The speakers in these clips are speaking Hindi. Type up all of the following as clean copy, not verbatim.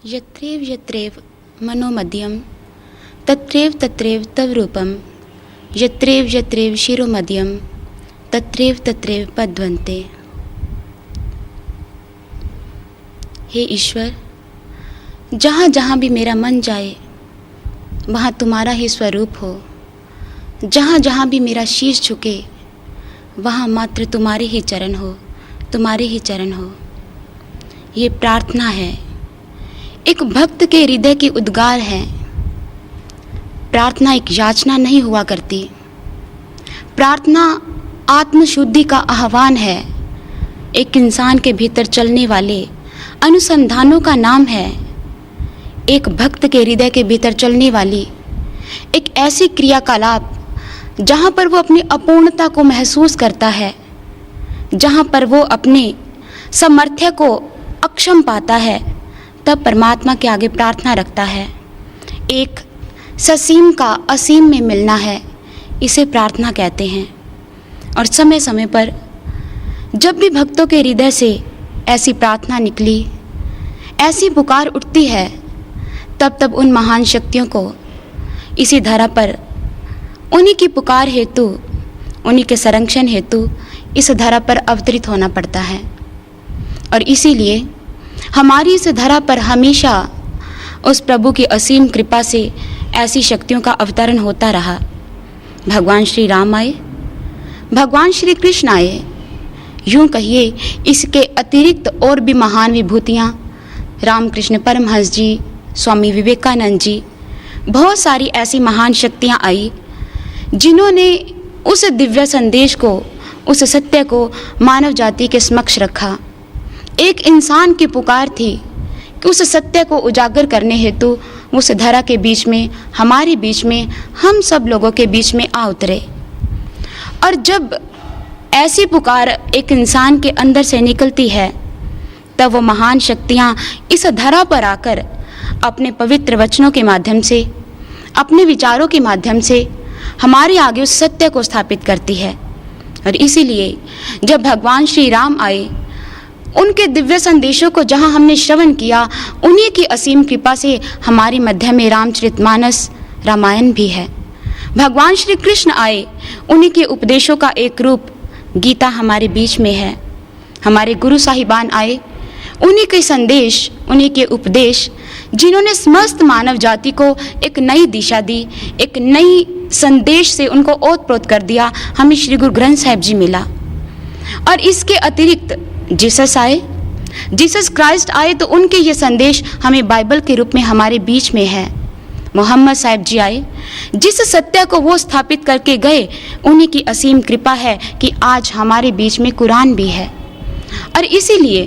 यत्रेव यत्रेव मनोमध्यम तत्रेव तत्रेव तव रूपम यत्रेव यत्रेव शिरोमध्यम तत्रेव तत्रेव पद्वन्ते। हे ईश्वर, जहाँ जहाँ भी मेरा मन जाए वहाँ तुम्हारा ही स्वरूप हो, जहाँ जहाँ भी मेरा शीश झुके वहाँ मात्र तुम्हारे ही चरण हो, तुम्हारे ही चरण हो। ये प्रार्थना है, एक भक्त के हृदय की उद्गार है। प्रार्थना एक याचना नहीं हुआ करती, प्रार्थना आत्मशुद्धि का आह्वान है। एक इंसान के भीतर चलने वाले अनुसंधानों का नाम है। एक भक्त के हृदय के भीतर चलने वाली एक ऐसी क्रियाकलाप जहाँ पर वो अपनी अपूर्णता को महसूस करता है, जहाँ पर वो अपने सामर्थ्य को अक्षम पाता है, तब परमात्मा के आगे प्रार्थना रखता है। एक ससीम का असीम में मिलना है, इसे प्रार्थना कहते हैं। और समय समय पर जब भी भक्तों के हृदय से ऐसी प्रार्थना निकली, ऐसी पुकार उठती है, तब तब उन महान शक्तियों को इसी धरा पर उन्हीं की पुकार हेतु, उन्हीं के संरक्षण हेतु इस धरा पर अवतरित होना पड़ता है। और इसीलिए हमारी इस धरा पर हमेशा उस प्रभु की असीम कृपा से ऐसी शक्तियों का अवतरण होता रहा। भगवान श्री राम आए, भगवान श्री कृष्ण आए, यूँ कहिए इसके अतिरिक्त और भी महान विभूतियाँ रामकृष्ण परमहंस जी, स्वामी विवेकानंद जी, बहुत सारी ऐसी महान शक्तियाँ आई जिन्होंने उस दिव्य संदेश को, उस सत्य को मानव जाति के समक्ष रखा। एक इंसान की पुकार थी कि उस सत्य को उजागर करने हेतु उस धरा के बीच में, हमारे बीच में, हम सब लोगों के बीच में आ उतरे। और जब ऐसी पुकार एक इंसान के अंदर से निकलती है, तब वो महान शक्तियाँ इस धरा पर आकर अपने पवित्र वचनों के माध्यम से, अपने विचारों के माध्यम से हमारे आगे उस सत्य को स्थापित करती है। और इसीलिए जब भगवान श्री राम आए, उनके दिव्य संदेशों को जहाँ हमने श्रवण किया, उन्हीं की असीम कृपा से हमारे मध्य में रामचरितमानस, रामायण भी है। भगवान श्री कृष्ण आए, उन्हीं के उपदेशों का एक रूप गीता हमारे बीच में है। हमारे गुरु साहिबान आए, उन्हीं के संदेश, उन्हीं के उपदेश, जिन्होंने समस्त मानव जाति को एक नई दिशा दी, एक नई संदेश से उनको ओतप्रोत कर दिया। हमें श्री गुरु ग्रंथ साहिब जी मिला। और इसके अतिरिक्त जीसस आए, जीसस क्राइस्ट आए, तो उनके ये संदेश हमें बाइबल के रूप में हमारे बीच में है। मोहम्मद साहिब जी आए, जिस सत्य को वो स्थापित करके गए, उन्हीं की असीम कृपा है कि आज हमारे बीच में कुरान भी है। और इसीलिए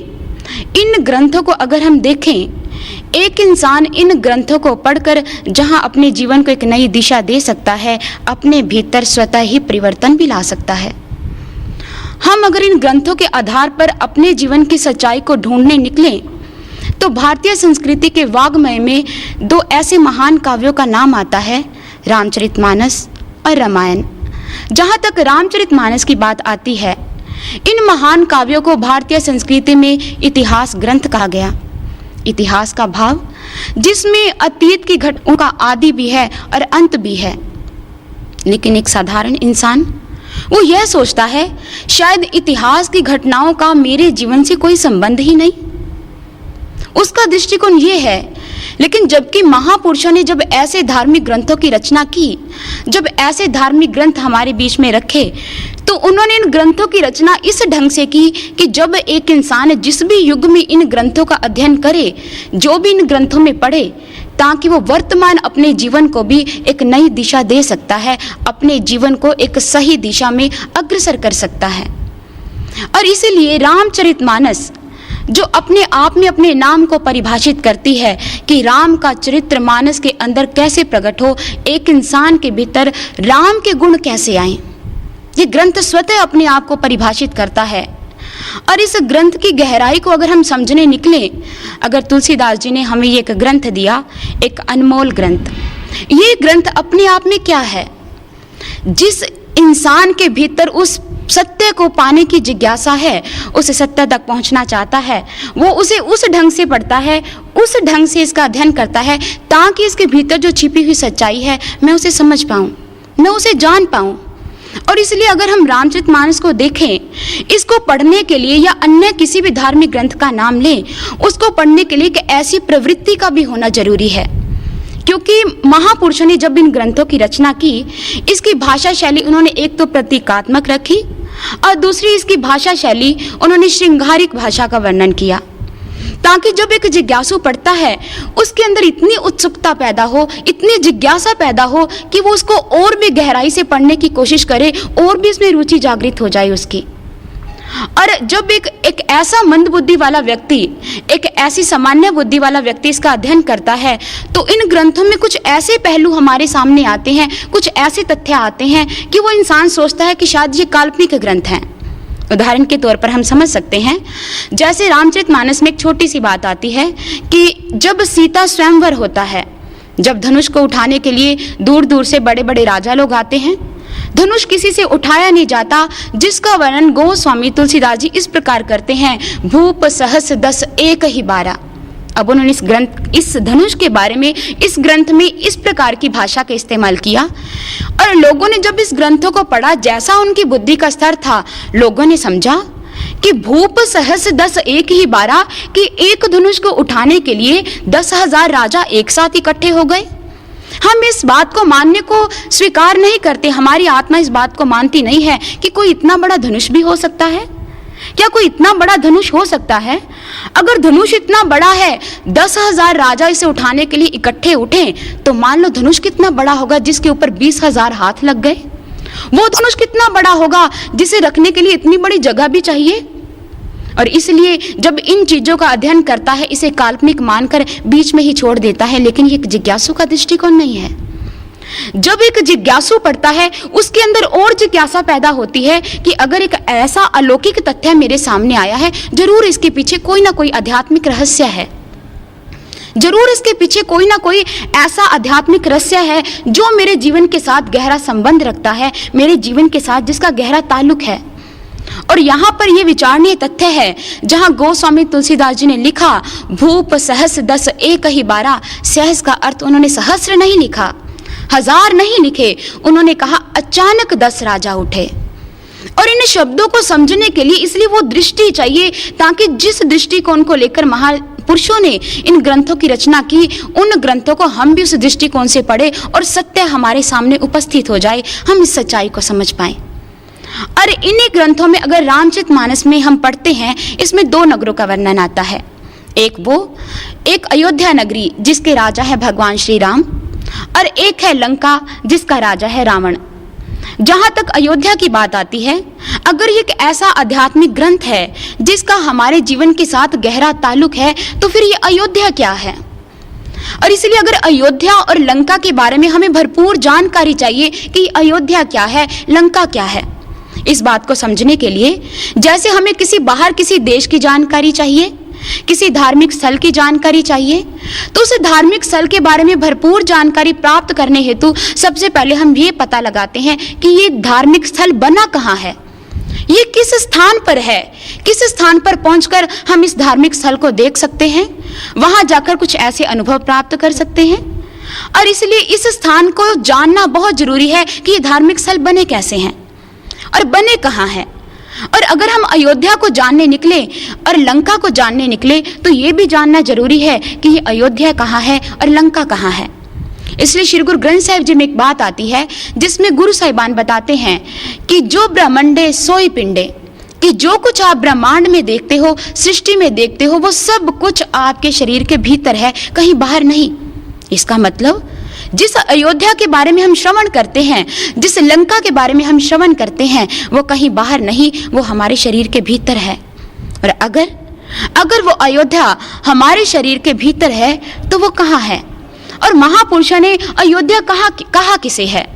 इन ग्रंथों को अगर हम देखें, एक इंसान इन ग्रंथों को पढ़कर जहां अपने जीवन को एक नई दिशा दे सकता है, अपने भीतर स्वतः ही परिवर्तन भी ला सकता है। हम अगर इन ग्रंथों के आधार पर अपने जीवन की सच्चाई को ढूंढने निकलें, तो भारतीय संस्कृति के वाग्मय में दो ऐसे महान काव्यों का नाम आता है, रामचरितमानस और रामायण। जहाँ तक रामचरितमानस की बात आती है, इन महान काव्यों को भारतीय संस्कृति में इतिहास ग्रंथ कहा गया। इतिहास का भाव जिसमें अतीत की घटनाओं का आदि भी है और अंत भी है। लेकिन एक साधारण इंसान वो यह सोचता है, शायद इतिहास की घटनाओं का मेरे जीवन से कोई संबंध ही नहीं, उसका दृष्टिकोण ये है। लेकिन जबकि महापुरुषों ने जब ऐसे धार्मिक ग्रंथों की रचना की, जब ऐसे धार्मिक ग्रंथ हमारे बीच में रखे, तो उन्होंने इन ग्रंथों की रचना इस ढंग से की कि जब एक इंसान जिस भी युग में इन ग्रंथों का अध्ययन करे, जो भी इन ग्रंथों में पढ़े, ताकि वो वर्तमान अपने जीवन को भी एक नई दिशा दे सकता है, अपने जीवन को एक सही दिशा में अग्रसर कर सकता है। और इसीलिए रामचरितमानस, जो अपने आप में अपने नाम को परिभाषित करती है कि राम का चरित्र मानस के अंदर कैसे प्रकट हो, एक इंसान के भीतर राम के गुण कैसे आए, ये ग्रंथ स्वतः अपने आप को परिभाषित करता है। और इस ग्रंथ की गहराई को अगर हम समझने निकले, अगर तुलसीदास जी ने हमें ये एक ग्रंथ दिया, एक अनमोल ग्रंथ, ये ग्रंथ अपने आप में क्या है? जिस इंसान के भीतर उस सत्य को पाने की जिज्ञासा है, उस सत्य तक पहुंचना चाहता है, वो उसे उस ढंग से पढ़ता है, उस ढंग से इसका अध्ययन करता है ताकि इसके भीतर जो छिपी हुई सच्चाई है मैं उसे समझ पाऊं, मैं उसे जान पाऊं। और इसलिए अगर हम रामचरितमानस को देखें, इसको पढ़ने के लिए या अन्य किसी भी धार्मिक ग्रंथ का नाम लें, उसको पढ़ने के लिए एक ऐसी प्रवृत्ति का भी होना जरूरी है, क्योंकि महापुरुषों ने जब इन ग्रंथों की रचना की, इसकी भाषा शैली उन्होंने एक तो प्रतीकात्मक रखी और दूसरी इसकी भाषा शैली उन्होंने श्रृंगारिक भाषा का वर्णन किया, ताकि जब एक जिज्ञासु पढ़ता है उसके अंदर इतनी उत्सुकता पैदा हो, इतनी जिज्ञासा पैदा हो कि वो उसको और भी गहराई से पढ़ने की कोशिश करे और भी इसमें रुचि जागृत हो जाए उसकी। और जब एक ऐसा मंदबुद्धि वाला व्यक्ति, एक ऐसी सामान्य बुद्धि वाला व्यक्ति इसका अध्ययन करता है, तो इन ग्रंथों में कुछ ऐसे पहलू हमारे सामने आते हैं, कुछ ऐसे तथ्य आते हैं कि वो इंसान सोचता है कि शायद ये काल्पनिक ग्रंथ हैं। उदाहरण के तौर पर हम समझ सकते हैं, जैसे रामचरितमानस में एक छोटी सी बात आती है कि जब सीता स्वयंवर होता है, जब धनुष को उठाने के लिए दूर दूर से बड़े बड़े राजा लोग आते हैं, धनुष किसी से उठाया नहीं जाता, जिसका वर्णन गोस्वामी तुलसीदास जी इस प्रकार करते हैं, भूप सहस दस एक ही 12। अब उन्होंने इस धनुष के बारे में इस ग्रंथ में इस प्रकार की भाषा का इस्तेमाल किया, और लोगों ने जब इस ग्रंथों को पढ़ा, जैसा उनकी बुद्धि का स्तर था, लोगों ने समझा कि भूप सहस दस एक ही 12 कि एक धनुष को उठाने के लिए 10,000 राजा एक साथ इकट्ठे हो गए। हम इस बात को मानने को स्वीकार नहीं करते, हमारी आत्मा इस बात को मानती नहीं है कि कोई इतना बड़ा धनुष भी हो सकता है। क्या कोई इतना बड़ा धनुष हो सकता है? अगर धनुष इतना बड़ा है, 10,000 राजा इसे उठाने के लिए इकट्ठे उठे, तो मान लो धनुष कितना बड़ा होगा जिसके ऊपर 20,000 हाथ लग गए। वो धनुष कितना बड़ा होगा जिसे रखने के लिए इतनी बड़ी जगह भी चाहिए। और इसलिए जब इन चीजों का अध्ययन करता है, इसे काल्पनिक मानकर बीच में ही छोड़ देता है, लेकिन ये एक जिज्ञासु का दृष्टिकोण नहीं है। जब एक जिज्ञासु पढ़ता है, उसके अंदर और जिज्ञासा पैदा होती है कि अगर एक ऐसा अलौकिक तथ्य मेरे सामने आया है, जरूर इसके पीछे कोई ना कोई आध्यात्मिक रहस्य है, जरूर इसके पीछे कोई ना कोई ऐसा आध्यात्मिक रहस्य है जो मेरे जीवन के साथ गहरा संबंध रखता है, मेरे जीवन के साथ जिसका गहरा ताल्लुक है। और यहाँ पर यह विचारणीय तथ्य है, जहाँ गोस्वामी तुलसीदास जी ने लिखा भूप सहस दस एक ही 12, सहस का अर्थ उन्होंने सहस्र नहीं लिखा, 1000 नहीं लिखे, उन्होंने कहा अचानक 10 राजा उठे। और इन शब्दों को समझने के लिए इसलिए वो दृष्टि चाहिए, ताकि जिस दृष्टिकोण को लेकर महापुरुषों ने इन ग्रंथों की रचना की, उन ग्रंथों को हम भी उस दृष्टिकोण से पढ़े और सत्य हमारे सामने उपस्थित हो जाए, हम इस सच्चाई को समझ पाए। और इन्हीं ग्रंथों में अगर रामचरितमानस में हम पढ़ते हैं, इसमें 2 नगरों का वर्णन आता है। एक अयोध्या नगरी जिसके राजा है भगवान श्री राम, और एक है लंका जिसका राजा है रावण। जहां तक अयोध्या की बात आती है, अगर ये एक ऐसा आध्यात्मिक ग्रंथ है जिसका हमारे जीवन के साथ गहरा ताल्लुक है, तो फिर ये अयोध्या क्या है? और इसलिए अगर अयोध्या और लंका के बारे में हमें भरपूर जानकारी चाहिए कि अयोध्या क्या है, लंका क्या है, इस बात को समझने के लिए जैसे हमें किसी देश की जानकारी चाहिए, किसी धार्मिक स्थल की जानकारी चाहिए, तो उस धार्मिक स्थल के बारे में भरपूर जानकारी प्राप्त करने हेतु सबसे पहले हम ये पता लगाते हैं कि ये धार्मिक स्थल बना कहाँ है, ये किस स्थान पर है, किस स्थान पर पहुंचकर हम इस धार्मिक स्थल को देख सकते हैं, वहां जाकर कुछ ऐसे अनुभव प्राप्त कर सकते हैं। और इसलिए इस स्थान को जानना बहुत जरूरी है कि ये धार्मिक स्थल बने कैसे हैं और बने कहाँ हैं। और अगर हम अयोध्या को जानने निकले और लंका को जानने निकले, तो ये भी जानना जरूरी है कि ये अयोध्या कहाँ है और लंका कहाँ है। इसलिए श्री गुरु ग्रंथ साहिब जी में एक बात आती है जिसमें गुरु साहिबान बताते हैं कि जो ब्रह्मंडे सोई पिंडे, कि जो कुछ आप ब्रह्मांड में देखते हो, सृष्टि में देखते हो, वो सब कुछ आपके शरीर के भीतर है, कहीं बाहर नहीं। इसका मतलब जिस अयोध्या के बारे में हम श्रवण करते हैं, जिस लंका के बारे में हम श्रवण करते हैं, वो कहीं बाहर नहीं, वो हमारे शरीर के भीतर है। और अगर वो अयोध्या हमारे शरीर के भीतर है, तो वो कहाँ है? और महापुरुषों ने अयोध्या कहा किसे है?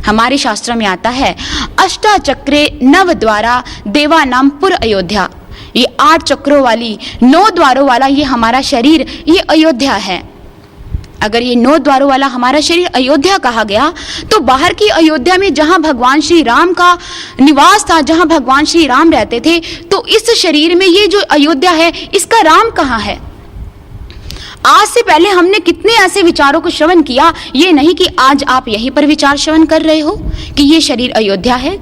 हमारे शास्त्रों में आता है अष्टाचक्रे नव द्वारा देवानाम पुर अयोध्या। ये 8 चक्रों वाली 9 द्वारों वाला ये हमारा शरीर, ये अयोध्या है। अगर ये 9 द्वारों वाला हमारा शरीर अयोध्या कहा गया, तो बाहर की अयोध्या में जहां भगवान श्री राम का निवास था, जहां भगवान श्री राम रहते थे, तो इस शरीर में ये जो अयोध्या है, इसका राम कहाँ है? आज से पहले हमने कितने ऐसे विचारों को श्रवण किया, ये नहीं कि आज आप यहीं पर विचार श्रवण कर रहे हो कि ये शरीर अयोध्या है।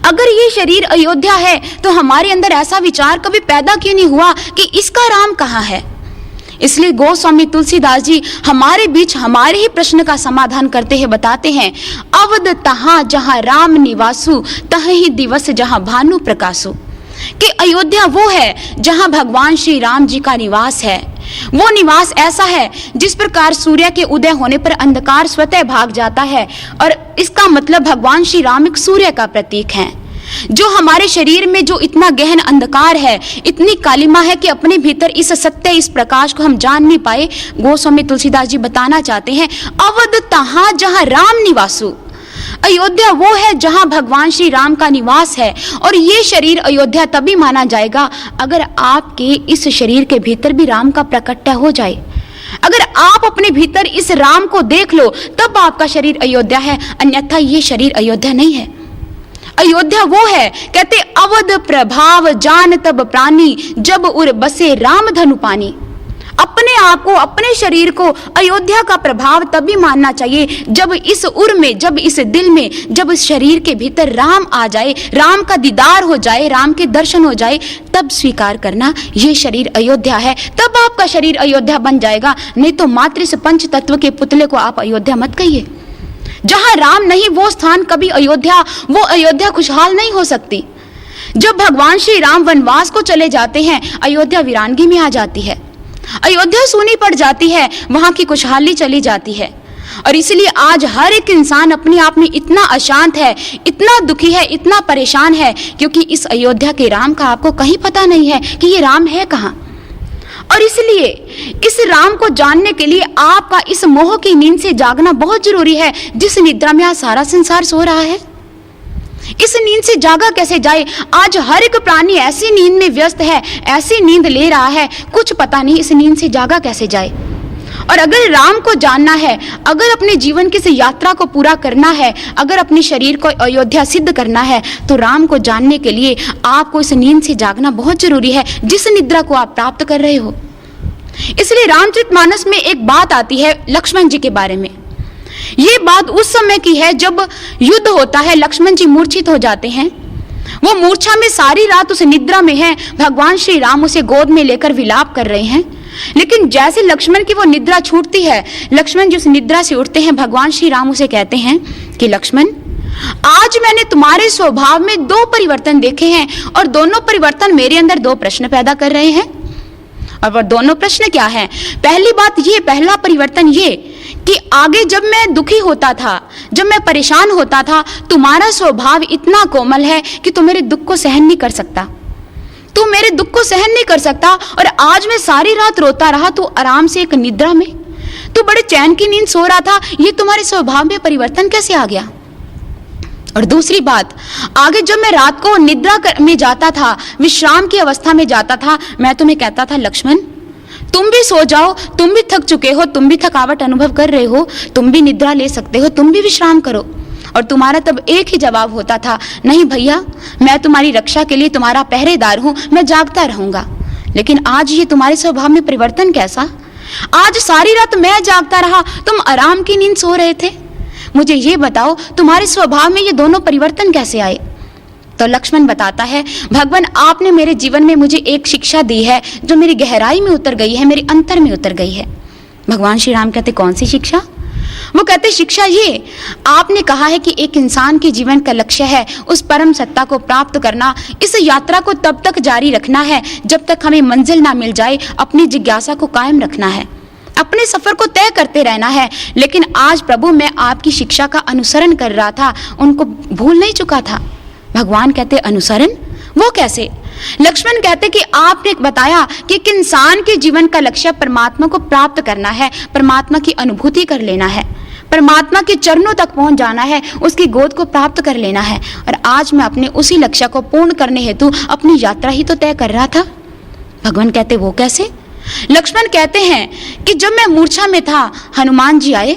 अगर ये शरीर अयोध्या है तो हमारे अंदर ऐसा विचार कभी पैदा क्यों नहीं हुआ कि इसका राम कहाँ है? इसलिए गोस्वामी तुलसीदास जी हमारे बीच हमारे ही प्रश्न का समाधान करते हैं, बताते हैं, अवध तहां जहां राम निवासु, तह ही दिवस जहां भानु प्रकाशु। कि अयोध्या वो है जहां भगवान श्री राम जी का निवास है। वो निवास ऐसा है जिस प्रकार सूर्य के उदय होने पर अंधकार स्वतः भाग जाता है, और इसका मतलब भगवान श्री राम एक सूर्य का प्रतीक हैं। जो हमारे शरीर में जो इतना गहन अंधकार है, इतनी कालिमा है कि अपने भीतर इस सत्य, इस प्रकाश को हम जान नहीं पाए, गोस्वामी तुलसीदास जी बताना चाहते हैं, अवध तहां जहां राम निवासु। अयोध्या वो है जहां भगवान श्री राम का निवास है। और ये शरीर अयोध्या तभी माना जाएगा अगर आपके इस शरीर के भीतर भी राम का प्रकट्य हो जाए। अगर आप अपने भीतर इस राम को देख लो, तब आपका शरीर अयोध्या है, अन्यथा ये शरीर अयोध्या नहीं है। अयोध्या वो है, कहते अवध प्रभाव जान तब प्राणी, जब उर बसे राम धनु पानी। अपने आप को, अपने शरीर को अयोध्या का प्रभाव तभी मानना चाहिए जब इस उर में, जब इस दिल में, जब इस शरीर के भीतर राम आ जाए, राम का दीदार हो जाए, राम के दर्शन हो जाए, तब स्वीकार करना ये शरीर अयोध्या है। तब आपका शरीर अयोध्या बन जाएगा। नहीं तो मात्र इस पंच तत्व के पुतले को आप अयोध्या मत कहिए। जहां राम नहीं, वो स्थान कभी अयोध्या, वो अयोध्या खुशहाल नहीं हो सकती। जब भगवान श्री राम वनवास को चले जाते हैं, अयोध्या वीरानगी में आ जाती है, अयोध्या सूनी पड़ जाती है, वहां की खुशहाली चली जाती है। और इसलिए आज हर एक इंसान अपने आप में इतना अशांत है, इतना दुखी है, इतना परेशान है, क्योंकि इस अयोध्या के राम का आपको कहीं पता नहीं है कि ये राम है कहाँ। और इसलिए इस राम को जानने के लिए आपका इस मोह की नींद से जागना बहुत जरूरी है। जिस निद्रा में आज सारा संसार सो रहा है, इस नींद से जागा कैसे जाए? आज हर एक प्राणी ऐसी नींद में व्यस्त है, ऐसी नींद ले रहा है, कुछ पता नहीं इस नींद से जागा कैसे जाए। और अगर राम को जानना है, अगर अपने जीवन की इस यात्रा को पूरा करना है, अगर अपने शरीर को अयोध्या सिद्ध करना है, तो राम को जानने के लिए आपको इस नींद से जागना बहुत जरूरी है, जिस निद्रा को आप प्राप्त कर रहे हो। इसलिए रामचरितमानस में एक बात आती है लक्ष्मण जी के बारे में। ये बात उस समय की है जब युद्ध होता है, लक्ष्मण जी मूर्छित हो जाते हैं। वो मूर्छा में सारी रात उस निद्रा में है, भगवान श्री राम उसे गोद में लेकर विलाप कर रहे हैं। लेकिन जैसे लक्ष्मण की वो निद्रा छूटती है, लक्ष्मण जी उस निद्रा से उठते हैं, भगवान श्री राम उसे कहते हैं कि लक्ष्मण, आज मैंने तुम्हारे स्वभाव में 2 परिवर्तन देखे हैं, और दोनों परिवर्तन मेरे अंदर 2 प्रश्न पैदा कर रहे हैं। और वो दोनों प्रश्न क्या है? पहली बात ये, पहला परिवर्तन ये कि आगे जब मैं दुखी होता था, जब मैं परेशान होता था, तुम्हारा स्वभाव इतना कोमल है कि तुम मेरे दुख को सहन नहीं कर सकता, तू मेरे दुख को सहन नहीं कर सकता। और आज मैं सारी रात रोता रहा, तू आराम से एक निद्रा में, तू बड़े चैन की नींद सो रहा था, ये तुम्हारे स्वभाव में परिवर्तन कैसे आ गया? और दूसरी बात, आगे जब मैं रात को निद्रा में जाता था, विश्राम की अवस्था में जाता था, मैं तुम्हें कहता था लक्ष्मण तुम भी सो जाओ, तुम भी थक चुके हो, तुम भी थकावट अनुभव कर रहे हो, तुम भी निद्रा ले सकते हो, तुम भी विश्राम करो। और तुम्हारा तब एक ही जवाब होता था, नहीं भैया, मैं तुम्हारी रक्षा के लिए तुम्हारा पहरेदार हूं, मैं जागता रहूंगा। लेकिन आज ये तुम्हारे स्वभाव में परिवर्तन कैसा? आज सारी रात मैं जागता रहा, तुम आराम की नींद सो रहे थे। मुझे ये बताओ, तुम्हारे स्वभाव में ये दोनों परिवर्तन कैसे आए? तो लक्ष्मण बताता है, भगवान आपने मेरे जीवन में मुझे एक शिक्षा दी है जो मेरी गहराई में उतर गई है, मेरे अंतर में उतर गई है। भगवान श्री राम कहते, कौन सी शिक्षा? वो कहते, शिक्षा ये, आपने कहा है कि एक इंसान के जीवन का लक्ष्य है उस परम सत्ता को प्राप्त करना। इस यात्रा को तब तक जारी रखना है जब तक हमें मंजिल ना मिल जाए, अपनी जिज्ञासा को कायम रखना है, अपने सफर को तय करते रहना है। लेकिन आज प्रभु मैं आपकी शिक्षा का अनुसरण कर रहा था, उनको भूल नहीं चुका था। भगवान कहते, अनुसरण? वो कैसे? लक्ष्मण कहते कि आपने बताया कि एक इंसान के जीवन का लक्ष्य परमात्मा को प्राप्त करना है, परमात्मा की अनुभूति कर लेना है, परमात्मा के चरणों तक पहुंच जाना है, उसकी गोद को प्राप्त कर लेना है। और आज मैं अपने उसी लक्ष्य को पूर्ण करने हेतु अपनी यात्रा ही तो तय कर रहा था। भगवान कहते, वो कैसे? लक्ष्मण कहते हैं कि जब मैं मूर्छा में था, हनुमान जी आए,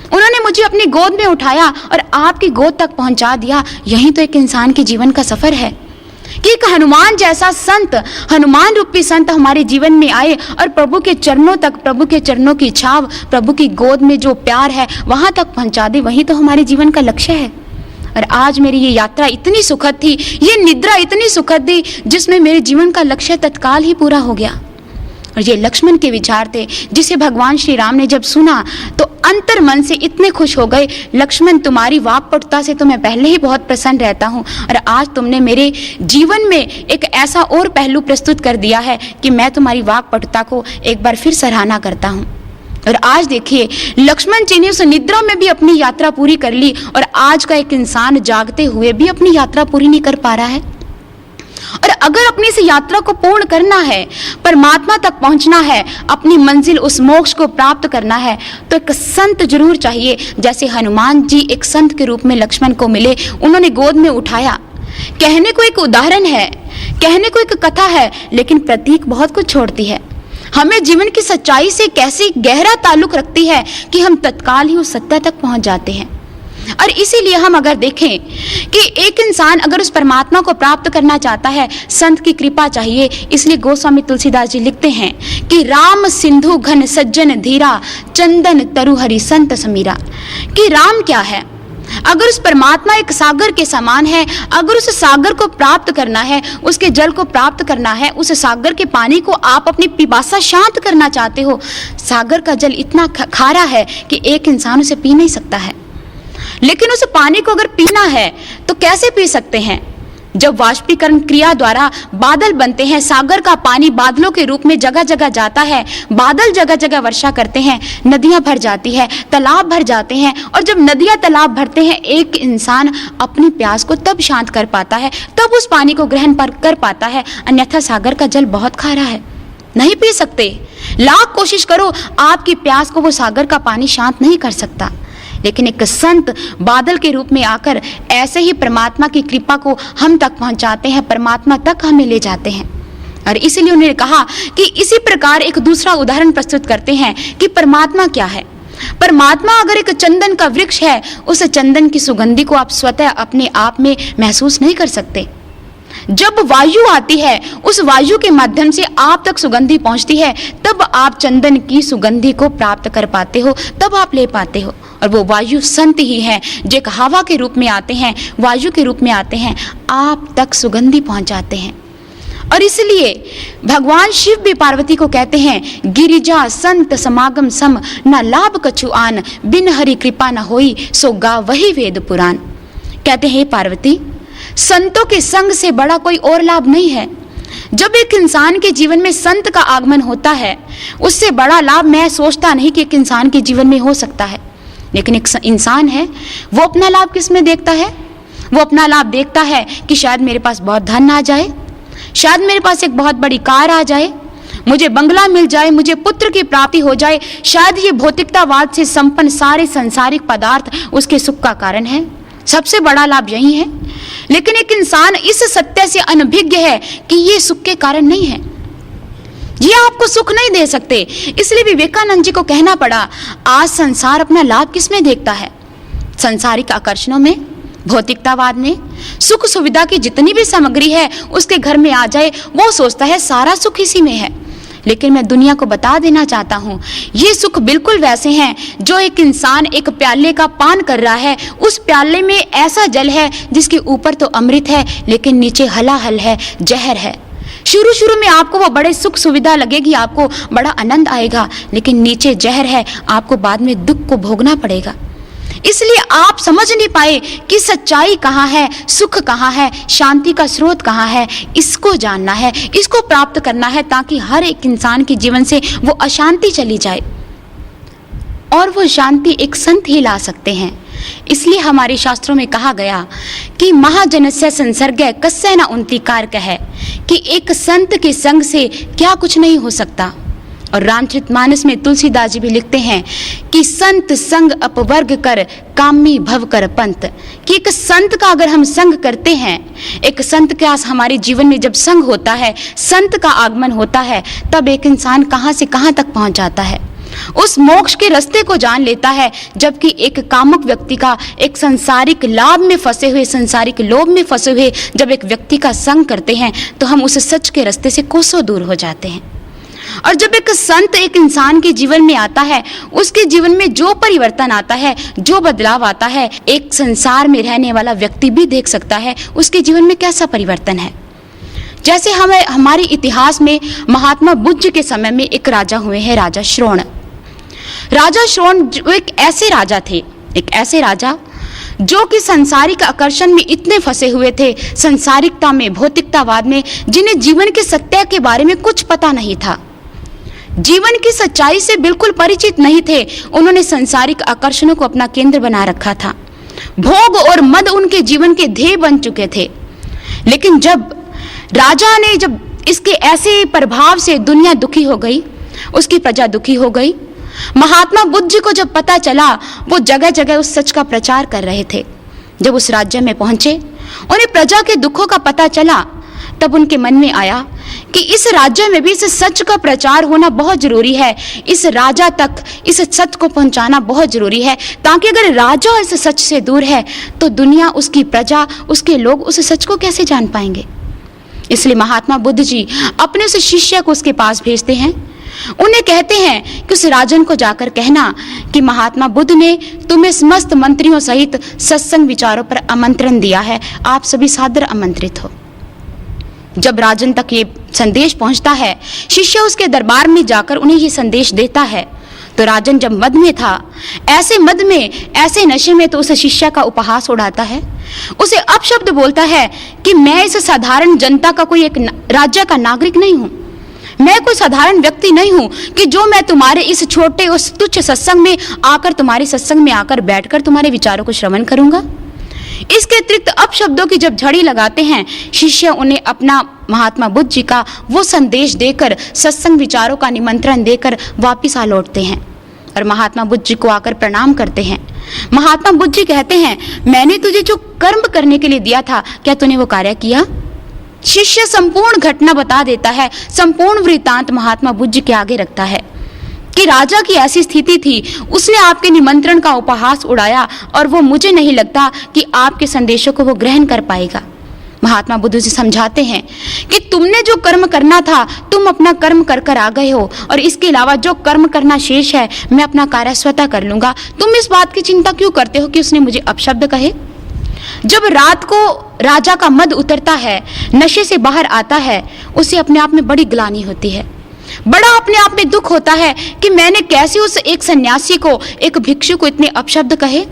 उन्होंने मुझे अपनी गोद में उठाया और आपकी गोद तक पहुंचा दिया। यही तो एक इंसान के जीवन का सफर है कि एक हनुमान जैसा संत, हनुमान रूपी संत हमारे जीवन में आए और प्रभु के चरणों तक, प्रभु के चरणों की छाव, प्रभु की गोद में जो प्यार है वहां तक पहुंचा दे। वही तो हमारे जीवन का लक्ष्य है। और आज मेरी ये यात्रा इतनी सुखद थी, ये निद्रा इतनी सुखद थी, जिसमें मेरे जीवन का लक्ष्य तत्काल ही पूरा हो गया। और ये लक्ष्मण के विचार थे, जिसे भगवान श्री राम ने जब सुना तो अंतर मन से इतने खुश हो गए। लक्ष्मण, तुम्हारी वाक्पटुता से तो मैं पहले ही बहुत प्रसन्न रहता हूँ, और आज तुमने मेरे जीवन में एक ऐसा और पहलू प्रस्तुत कर दिया है कि मैं तुम्हारी वाक्पटुता को एक बार फिर सराहना करता हूँ। और आज देखिए, लक्ष्मण जी ने उस निद्रा में भी अपनी यात्रा पूरी कर ली, और आज का एक इंसान जागते हुए भी अपनी यात्रा पूरी नहीं कर पा रहा है। और अगर अपनी इस यात्रा को पूर्ण करना है, परमात्मा तक पहुंचना है, अपनी मंजिल उस मोक्ष को प्राप्त करना है, तो एक संत जरूर चाहिए। जैसे हनुमान जी एक संत के रूप में लक्ष्मण को मिले, उन्होंने गोद में उठाया। कहने को एक उदाहरण है, कहने को एक कथा है, लेकिन प्रतीक बहुत कुछ छोड़ती है। हमें जीवन की सच्चाई से कैसे गहरा ताल्लुक रखती है कि हम तत्काल ही उस सत्य तक पहुंच जाते हैं। और इसीलिए हम अगर देखें कि एक इंसान अगर उस परमात्मा को प्राप्त करना चाहता है, संत की कृपा चाहिए। इसलिए गोस्वामी तुलसीदास जी लिखते हैं कि राम सिंधु घन सज्जन धीरा, चंदन तरु हरि संत समीरा। कि राम क्या है? अगर उस परमात्मा एक सागर के समान है, अगर उस सागर को प्राप्त करना है, उसके जल को प्राप्त करना है, उस सागर के पानी को आप अपनी पिपासा शांत करना चाहते हो, सागर का जल इतना खारा है कि एक इंसान उसे पी नहीं सकता है। लेकिन उस पानी को अगर पीना है तो कैसे पी सकते हैं? जब वाष्पीकरण क्रिया द्वारा बादल बनते हैं, सागर का पानी बादलों के रूप में जगह जगह जाता है, बादल जगह जगह वर्षा करते हैं, नदियां भर जाती है, तालाब भर जाते हैं। और जब नदियां तालाब भरते हैं, एक इंसान अपनी प्यास को तब शांत कर पाता है, तब उस पानी को ग्रहण कर पाता है। अन्यथा सागर का जल बहुत खारा है, नहीं पी सकते। लाख कोशिश करो, आपकी प्यास को वो सागर का पानी शांत नहीं कर सकता। लेकिन एक संत बादल के रूप में आकर ऐसे ही परमात्मा की कृपा को हम तक पहुंचाते हैं, परमात्मा तक हमें ले जाते हैं। और इसीलिए उन्होंने कहा कि इसी प्रकार एक दूसरा उदाहरण प्रस्तुत करते हैं कि परमात्मा क्या है। परमात्मा अगर एक चंदन का वृक्ष है, उस चंदन की सुगंधी को आप स्वतः अपने आप में महसूस नहीं कर सकते। जब वायु आती है, उस वायु के माध्यम से आप तक सुगंधी पहुंचती है, तब आप चंदन की सुगंधी को प्राप्त कर पाते हो, तब आप ले पाते हो। और वो वायु संत ही है जो एक हवा के रूप में आते हैं, वायु के रूप में आते हैं, आप तक सुगंधी पहुंचाते हैं। और इसलिए भगवान शिव भी पार्वती को कहते हैं, गिरिजा संत समागम सम, न लाभ कछु आन, बिन हरि कृपा न होई, सो गा वही वेद पुराण। कहते हैं पार्वती, संतों के संग से बड़ा कोई और लाभ नहीं है। जब एक इंसान के जीवन में संत का आगमन होता है, उससे बड़ा लाभ मैं सोचता नहीं कि एक इंसान के जीवन में हो सकता है। लेकिन एक इंसान है, वो अपना लाभ किस में देखता है? वो अपना लाभ देखता है कि शायद मेरे पास बहुत धन आ जाए, शायद मेरे पास एक बहुत बड़ी कार आ जाए, मुझे बंगला मिल जाए, मुझे पुत्र की प्राप्ति हो जाए। शायद ये भौतिकतावाद से संपन्न सारे सांसारिक पदार्थ उसके सुख का कारण है। सबसे बड़ा लाभ यही है। लेकिन एक इंसान इस सत्य से अनभिज्ञ है कि ये सुख के कारण नहीं है, ये आपको सुख नहीं दे सकते। इसलिए विवेकानंद जी को कहना पड़ा, आज संसार अपना लाभ किस में देखता है? सांसारिक आकर्षणों में, भौतिकतावाद में। सुख सुविधा की जितनी भी सामग्री है उसके घर में आ जाए, वो सोचता है सारा सुख इसी में है। लेकिन मैं दुनिया को बता देना चाहता हूँ, ये सुख बिल्कुल वैसे हैं जो एक इंसान एक प्याले का पान कर रहा है, उस प्याले में ऐसा जल है जिसके ऊपर तो अमृत है लेकिन नीचे हलाहल है, जहर है। शुरू शुरू में आपको वो बड़े सुख सुविधा लगेगी, आपको बड़ा आनंद आएगा, लेकिन नीचे जहर है, आपको बाद में दुख को भोगना पड़ेगा। इसलिए आप समझ नहीं पाए कि सच्चाई कहाँ है, सुख कहाँ है, शांति का स्रोत कहाँ है। इसको जानना है, इसको प्राप्त करना है, ताकि हर एक इंसान के जीवन से वो अशांति चली जाए। और वो शांति एक संत ही ला सकते हैं। इसलिए हमारे शास्त्रों में कहा गया कि महाजनस्य संसर्गः कस्य न उन्ति कारकः, कि एक संत के संग से क्या कुछ नहीं हो सकता। और रामचरितमानस में तुलसीदास जी भी लिखते हैं कि संत संग अपवर्ग कर कामी भव कर पंत, कि एक संत का अगर हम संग करते हैं, एक संत के आस हमारे जीवन में जब संग होता है, संत का आगमन होता है, तब एक इंसान कहां से कहां तक पहुंच जाता है, उस मोक्ष के रास्ते को जान लेता है। जबकि एक कामुक व्यक्ति का, एक संसारिक लाभ में फंसे हुए, संसारिक लोभ में फंसे हुए जब एक व्यक्ति का संग करते हैं तो हम उस सच के रास्ते से कोसों दूर हो जाते हैं। और जब एक संत एक इंसान के जीवन में आता है, उसके जीवन में जो परिवर्तन आता है, जो बदलाव आता है, एक संसार में रहने वाला व्यक्ति भी देख सकता है उसके जीवन में कैसा परिवर्तन है। जैसे हमारे इतिहास में महात्मा बुद्ध के समय में एक राजा हुए हैं, राजा श्रोण। राजा श्रोण जो एक ऐसे राजा जो कि सांसारिक आकर्षण में इतने फंसे हुए थे, सांसारिकता में, भौतिकतावाद में, जिन्हें जीवन के सत्य के बारे में कुछ पता नहीं था, जीवन की सच्चाई से बिल्कुल परिचित नहीं थे। उन्होंने सांसारिक आकर्षणों को अपना केंद्र बना रखा था। भोग और मद उनके जीवन के ध्येय बन चुके थे। लेकिन जब राजा ने, जब इसके ऐसे प्रभाव से दुनिया दुखी हो गई, उसकी प्रजा दुखी हो गई, महात्मा बुद्ध जी को जब पता चला, वो जगह जगह उस सच का प्रचार कर रहे थे। जब उस राज्य में पहुंचे, उन्हें प्रजा के दुखों का पता चला, तब उनके मन में आया कि इस राज्य में भी इस सच का प्रचार होना बहुत जरूरी है, इस राजा तक इस सच को पहुंचाना बहुत जरूरी है, ताकि अगर राजा इस सच से दूर है तो दुनिया, उसकी प्रजा, उसके लोग उस सच को कैसे जान पाएंगे। इसलिए महात्मा बुद्ध जी अपने उस शिष्य को उसके पास भेजते हैं। उन्हें कहते हैं कि उस राजन को जाकर कहना कि महात्मा बुद्ध ने तुम्हें समस्त मंत्रियों सहित सत्संग विचारों पर आमंत्रण दिया है, आप सभी सादर आमंत्रित हो। जब राजन तक ये संदेश पहुंचता है, शिष्य उसके दरबार में जाकर उन्हें ये संदेश देता है, तो राजन जब मद में था, ऐसे मद में, ऐसे नशे में, तो उस शिष्य का उपहास उड़ाता है, उसे अपशब्द बोलता है कि मैं इस साधारण जनता का कोई एक राज्य का नागरिक नहीं हूं, मैं कोई साधारण व्यक्ति नहीं हूं कि जो मैं तुम्हारे इस छोटे उस तुच्छ सत्संग में आकर, तुम्हारे सत्संग में आकर बैठकर तुम्हारे विचारों को श्रवण करूंगा। इसके अतिरिक्त अपशब्दों की जब झड़ी लगाते हैं, शिष्य उन्हें अपना महात्मा बुद्ध जी का वो संदेश देकर, सत्संग विचारों का निमंत्रण देकर वापिस आ लौटते हैं और महात्मा बुद्ध जी को आकर प्रणाम करते हैं। महात्मा बुद्ध जी कहते हैं, मैंने तुझे जो कर्म करने के लिए दिया था, क्या तूने वो कार्य किया? शिष्य संपूर्ण घटना बता देता है, संपूर्ण वृत्तांत महात्मा बुद्ध जी के आगे रखता है कि राजा की ऐसी स्थिति थी, उसने आपके निमंत्रण का उपहास उड़ाया और वो, मुझे नहीं लगता कि आपके संदेशों को वो ग्रहण कर पाएगा। महात्मा बुद्ध जी समझाते हैं कि तुमने जो कर्म करना था, तुम अपना कर्म कर कर आ गए हो, और इसके अलावा जो कर्म करना शेष है, मैं अपना कार्य स्वतः कर लूंगा। तुम इस बात की चिंता क्यों करते हो कि उसने मुझे अपशब्द कहे? जब रात को राजा का मद उतरता है, नशे से बाहर आता है, उसे अपने आप में बड़ी ग्लानि होती है, बड़ा अपने आप में दुख होता है कि मैंने कैसे उस एक सन्यासी को, एक भिक्षु को इतने अपशब्द कहे।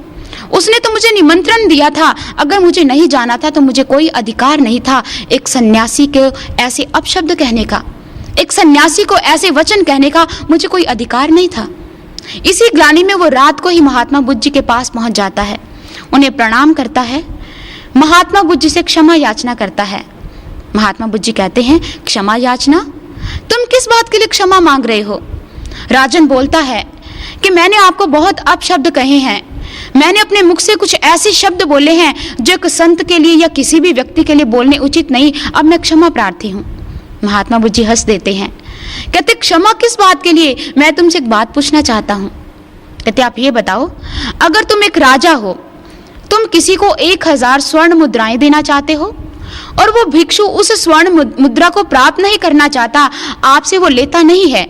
उसने तो मुझे निमंत्रण दिया था, अगर मुझे नहीं जाना था तो मुझे कोई अधिकार नहीं था एक सन्यासी के ऐसे अपशब्द कहने का, एक सन्यासी को ऐसे वचन कहने का मुझे कोई अधिकार नहीं था। इसी ग्लानि में वो रात को ही महात्मा बुद्ध जी के पास पहुंच जाता है, उन्हें प्रणाम करता है, महात्मा बुद्ध जी से क्षमा याचना करता है। महात्मा बुद्ध जी कहते हैं, क्षमा याचना? तुम किस बात के लिए क्षमा मांग रहे हो? राजन बोलता है कि मैंने आपको बहुत अपशब्द कहे हैं, मैंने अपने मुख से कुछ ऐसे शब्द बोले हैं जो एक संत के लिए या किसी भी व्यक्ति के लिए बोलने उचित नहीं, अब मैं क्षमा प्रार्थी हूँ। महात्मा बुद्ध जी हंस देते हैं, कहते क्षमा किस बात के लिए? मैं तुमसे एक बात पूछना चाहता हूँ। कहते आप ये बताओ, अगर तुम एक राजा हो, तुम किसी को 1000 स्वर्ण मुद्राएं देना चाहते हो और वो भिक्षु उस स्वर्ण मुद्रा को प्राप्त नहीं करना चाहता, आपसे वो लेता नहीं है,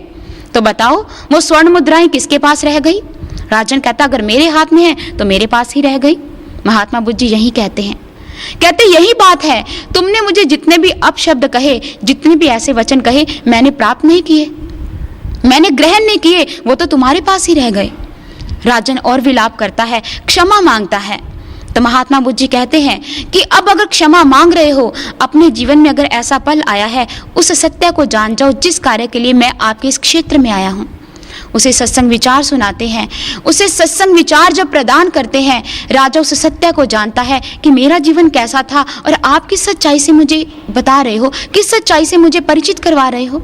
तो बताओ वो स्वर्ण मुद्राएं किसके पास रह गई? राजन कहता अगर मेरे हाथ में है तो मेरे पास ही रह गई। महात्मा बुद्ध जी यही कहते हैं, कहते यही बात है, तुमने मुझे जितने भी अपशब्द कहे, जितने भी ऐसे वचन कहे, मैंने प्राप्त नहीं किए, मैंने ग्रहण नहीं किए, वो तो तुम्हारे पास ही रह गए। राजन और विलाप करता है, क्षमा मांगता है। तो महात्मा बुद्ध जी कहते हैं कि अब अगर क्षमा मांग रहे हो, अपने जीवन में अगर ऐसा पल आया है, उस सत्य को जान जाओ जिस कार्य के लिए मैं आपके इस क्षेत्र में आया हूँ। उसे सत्संग विचार सुनाते हैं, उसे सत्संग विचार जब प्रदान करते हैं, राजा उस सत्य को जानता है कि मेरा जीवन कैसा था और आप किस सच्चाई से मुझे बता रहे हो, किस सच्चाई से मुझे परिचित करवा रहे हो।